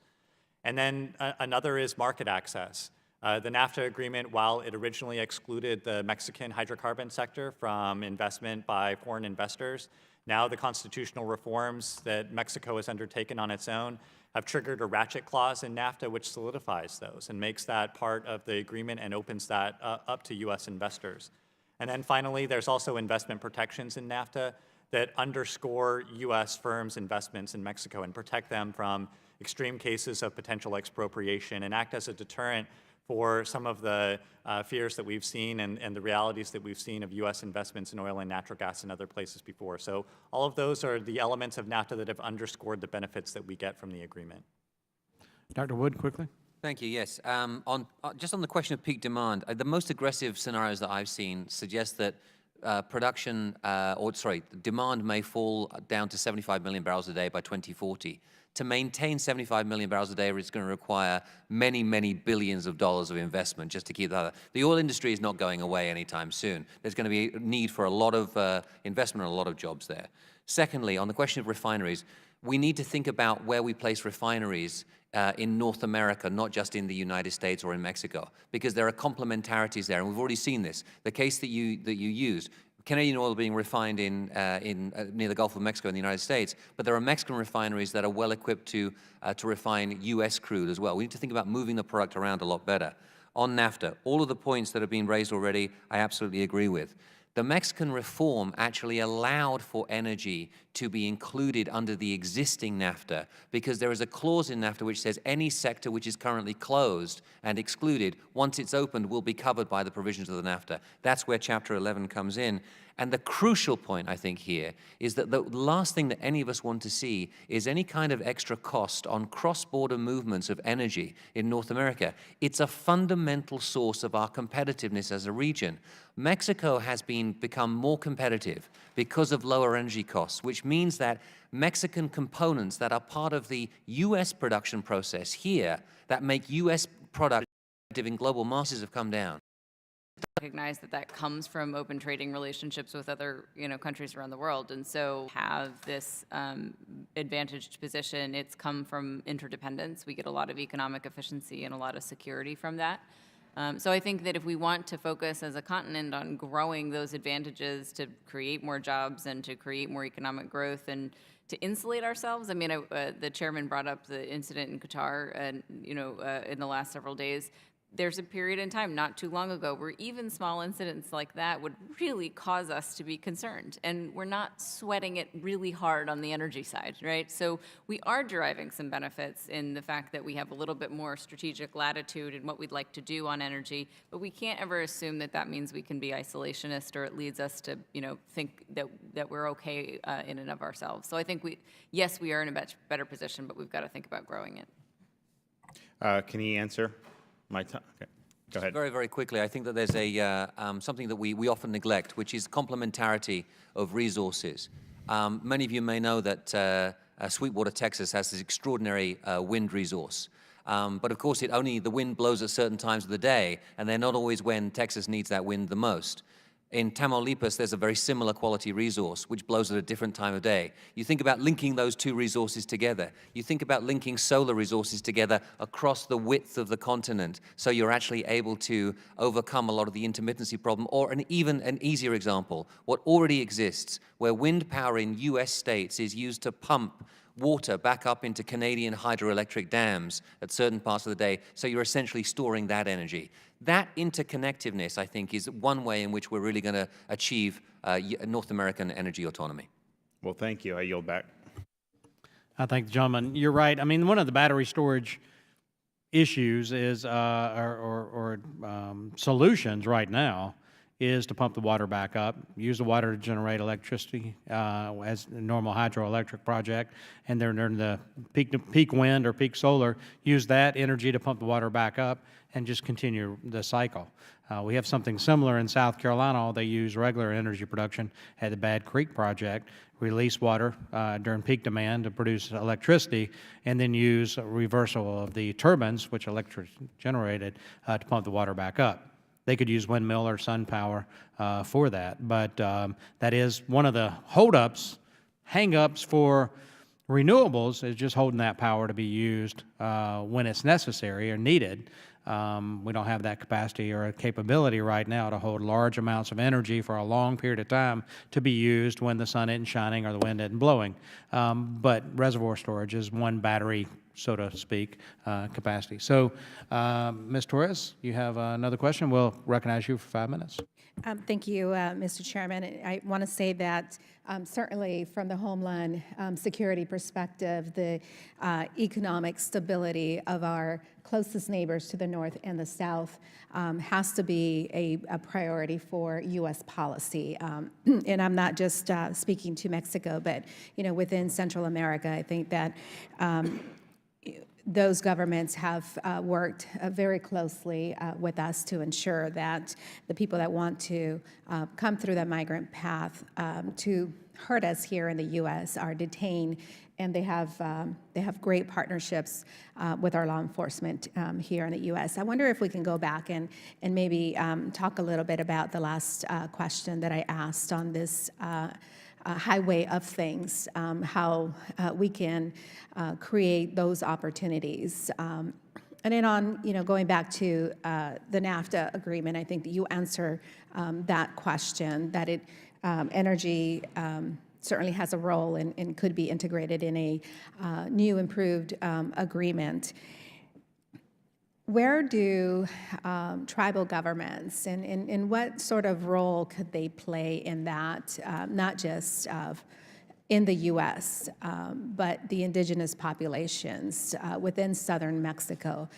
S3: And then another is market access. The NAFTA agreement, while it originally excluded the Mexican hydrocarbon sector from investment by foreign investors, now the constitutional reforms that Mexico has undertaken on its own have triggered a ratchet clause in NAFTA which solidifies those and makes that part of the agreement and opens that up to US investors. And then finally, there's also investment protections in NAFTA that underscore US firms' investments in Mexico and protect them from extreme cases of potential expropriation and act as a deterrent for some of the fears that we've seen and the realities that we've seen of US investments in oil and natural gas in other places before. So all of those are the elements of NAFTA that have underscored the benefits that we get from the agreement.
S2: Dr. Wood, quickly.
S4: Thank you. Yes. Just on the question of peak demand, the most aggressive scenarios that I've seen suggest that demand may fall down to 75 million barrels a day by 2040. To maintain 75 million barrels a day, it's going to require many, many billions of dollars of investment just to keep that up. The oil industry is not going away anytime soon. There's going to be a need for a lot of investment and a lot of jobs there. Secondly, on the question of refineries, we need to think about where we place refineries in North America, not just in the United States or in Mexico, because there are complementarities there, and we've already seen this. The case that you used, Canadian oil being refined near the Gulf of Mexico in the United States, but there are Mexican refineries that are well equipped to refine U.S. crude as well. We need to think about moving the product around a lot better. On NAFTA, all of the points that have been raised already, I absolutely agree with. The Mexican reform actually allowed for energy to be included under the existing NAFTA because there is a clause in NAFTA which says any sector which is currently closed and excluded, once it's opened, will be covered by the provisions of the NAFTA. That's where Chapter 11 comes in. And the crucial point, I think, here is that the last thing that any of us want to see is any kind of extra cost on cross-border movements of energy in North America. It's a fundamental source of our competitiveness as a region. Mexico has become more competitive because of lower energy costs, which means that Mexican components that are part of the U.S. production process here that make U.S. product competitive in global markets have come down.
S1: Recognize that comes from open trading relationships with other countries around the world, and so have this advantaged position. It's come from interdependence. We get a lot of economic efficiency and a lot of security from that. So I think that if we want to focus as a continent on growing those advantages to create more jobs and to create more economic growth and to insulate ourselves, I mean, the chairman brought up the incident in Qatar, and in the last several days. There's a period in time not too long ago where even small incidents like that would really cause us to be concerned. And we're not sweating it really hard on the energy side, right? So we are deriving some benefits in the fact that we have a little bit more strategic latitude in what we'd like to do on energy, but we can't ever assume that that means we can be isolationist or it leads us to, think that we're okay in and of ourselves. So I think yes, we are in a much better position, but we've got to think about growing it.
S8: Can he answer? Okay. Go ahead.
S4: Very, very quickly, I think that there's something that we often neglect, which is complementarity of resources. Many of you may know that Sweetwater, Texas has this extraordinary wind resource. But of course, the wind blows at certain times of the day, and they're not always when Texas needs that wind the most. In Tamaulipas, there's a very similar quality resource, which blows at a different time of day. You think about linking those two resources together. You think about linking solar resources together across the width of the continent, so you're actually able to overcome a lot of the intermittency problem. Or even an easier example, what already exists, where wind power in US states is used to pump water back up into Canadian hydroelectric dams at certain parts of the day, so you're essentially storing that energy. That interconnectiveness, I think, is one way in which we're really going to achieve North American energy autonomy.
S8: Well, thank you. I yield back.
S2: I thank the gentleman. You're right. I mean, one of the battery storage issues is, solutions right now is to pump the water back up, use the water to generate electricity as a normal hydroelectric project, and then during the peak wind or peak solar, use that energy to pump the water back up and just continue the cycle. We have something similar in South Carolina. They use regular energy production at the Bad Creek project, release water during peak demand to produce electricity, and then use a reversal of the turbines, which electric generated, to pump the water back up. They could use windmill or sun power for that, but that is one of the holdups, hang-ups for renewables is just holding that power to be used when it's necessary or needed. We don't have that capacity or capability right now to hold large amounts of energy for a long period of time to be used when the sun isn't shining or the wind isn't blowing. But reservoir storage is one battery, so to speak, capacity. So, Ms. Torres, you have another question? We'll recognize you for 5 minutes.
S7: Thank you, Mr. Chairman. I want to say that certainly from the Homeland Security perspective, the economic stability of our closest neighbors to the north and the south has to be a priority for U.S. policy. And I'm not just speaking to Mexico, but within Central America, I think that those governments have worked very closely with us to ensure that the people that want to come through the migrant path to hurt us here in the U.S. are detained, and they have great partnerships with our law enforcement here in the U.S. I wonder if we can go back and maybe talk a little bit about the last question that I asked on this highway of things, how we can create those opportunities. And then on, going back to the NAFTA agreement, I think that you answer that question, that energy certainly has a role and could be integrated in a new improved agreement. Where do tribal governments and what sort of role could they play in that, not just in the U.S., but the indigenous populations within southern Mexico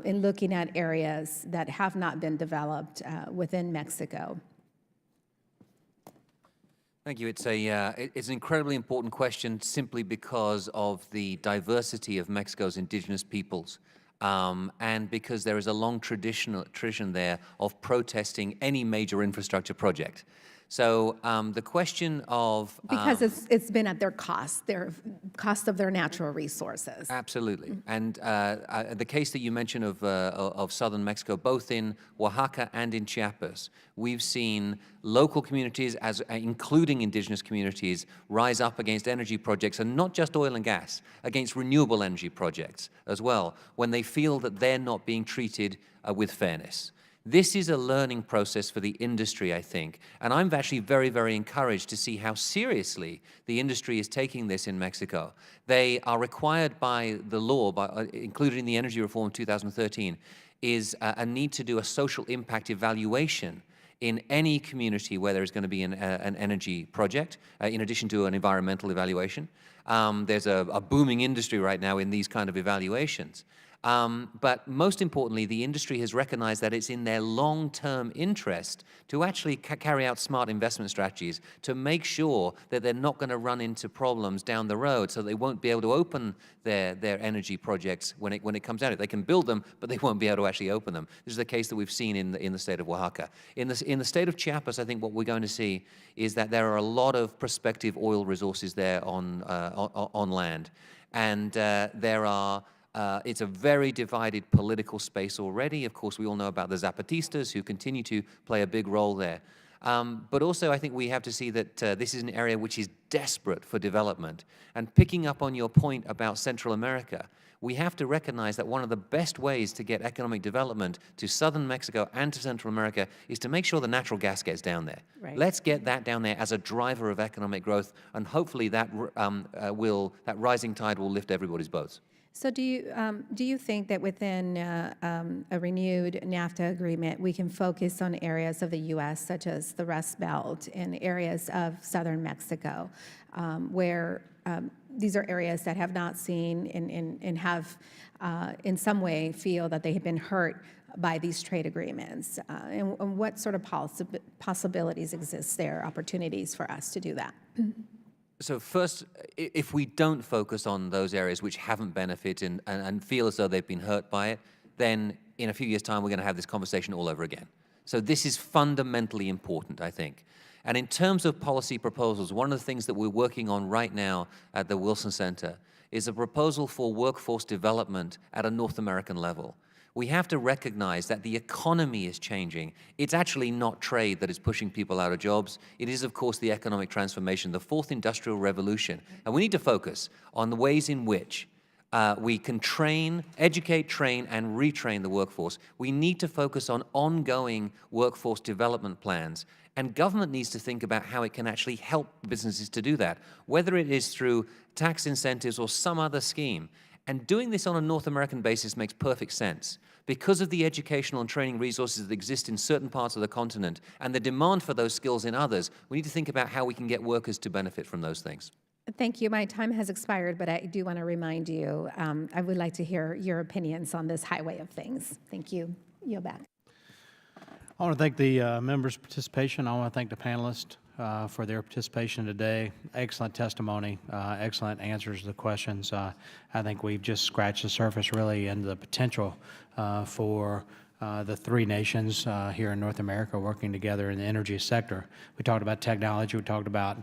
S7: in looking at areas that have not been developed within Mexico?
S4: Thank you. It's an incredibly important question simply because of the diversity of Mexico's indigenous peoples. And because there is a long tradition there of protesting any major infrastructure project. So the question of...
S7: Because it's been at their cost of their natural resources.
S4: Absolutely. And the case that you mentioned of southern Mexico, both in Oaxaca and in Chiapas, we've seen local communities, including indigenous communities, rise up against energy projects, and not just oil and gas, against renewable energy projects as well, when they feel that they're not being treated with fairness. This is a learning process for the industry, I think, and I'm actually very, very encouraged to see how seriously the industry is taking this in Mexico. They are required by the law, included in the energy reform of 2013, is a need to do a social impact evaluation in any community where there is going to be an energy project, in addition to an environmental evaluation. There's a booming industry right now in these kind of evaluations. But most importantly, the industry has recognized that it's in their long-term interest to actually carry out smart investment strategies to make sure that they're not going to run into problems down the road, so they won't be able to open their energy projects when it comes out. They can build them, but they won't be able to actually open them. This is the case that we've seen in the state of Oaxaca. In the state of Chiapas, I think what we're going to see is that there are a lot of prospective oil resources there on land, and there are... it's a very divided political space already. Of course, we all know about the Zapatistas, who continue to play a big role there. But also, I think we have to see that this is an area which is desperate for development. And picking up on your point about Central America, we have to recognize that one of the best ways to get economic development to southern Mexico and to Central America is to make sure the natural gas gets down there.
S7: Right.
S4: Let's get that down there as a driver of economic growth, and hopefully that rising tide will lift everybody's boats.
S7: So do you think that within a renewed NAFTA agreement, we can focus on areas of the U.S. such as the Rust Belt and areas of southern Mexico, where these are areas that have not seen and have, in some way, feel that they have been hurt by these trade agreements. And what sort of possibilities exist there, opportunities for us to do that?
S4: So first, if we don't focus on those areas which haven't benefited and feel as though they've been hurt by it, then in a few years' time, we're going to have this conversation all over again. So this is fundamentally important, I think. And in terms of policy proposals, one of the things that we're working on right now at the Wilson Center is a proposal for workforce development at a North American level. We have to recognize that the economy is changing. It's actually not trade that is pushing people out of jobs. It is, of course, the economic transformation, the fourth industrial revolution. And we need to focus on the ways in which we can educate, train, and retrain the workforce. We need to focus on ongoing workforce development plans. And government needs to think about how it can actually help businesses to do that, whether it is through tax incentives or some other scheme. And doing this on a North American basis makes perfect sense. Because of the educational and training resources that exist in certain parts of the continent and the demand for those skills in others, we need to think about how we can get workers to benefit from those things.
S7: Thank you. My time has expired, but I do want to remind you, I would like to hear your opinions on this highway of things. Thank you. Yield back.
S2: I want to thank the members' participation. I want to thank the panelists for their participation today. Excellent testimony, excellent answers to the questions. I think we've just scratched the surface really into the potential for the three nations here in North America working together in the energy sector. We talked about technology, we talked about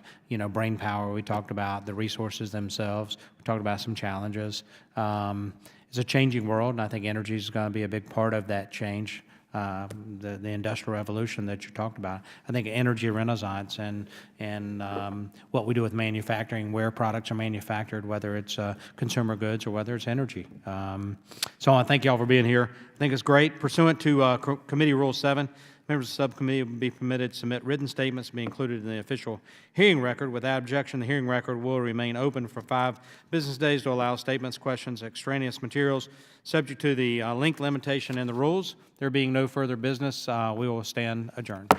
S2: brain power, we talked about the resources themselves, we talked about some challenges. It's a changing world, and I think energy is going to be a big part of that change. The industrial revolution that you talked about. I think energy renaissance and what we do with manufacturing, where products are manufactured, whether it's consumer goods or whether it's energy. So I want to thank you all for being here. I think it's great. Pursuant to Committee Rule 7, members of the subcommittee will be permitted to submit written statements to be included in the official hearing record. Without objection, the hearing record will remain open for 5 business days to allow statements, questions, extraneous materials, subject to the length limitation in the rules. There being no further business, we will stand adjourned.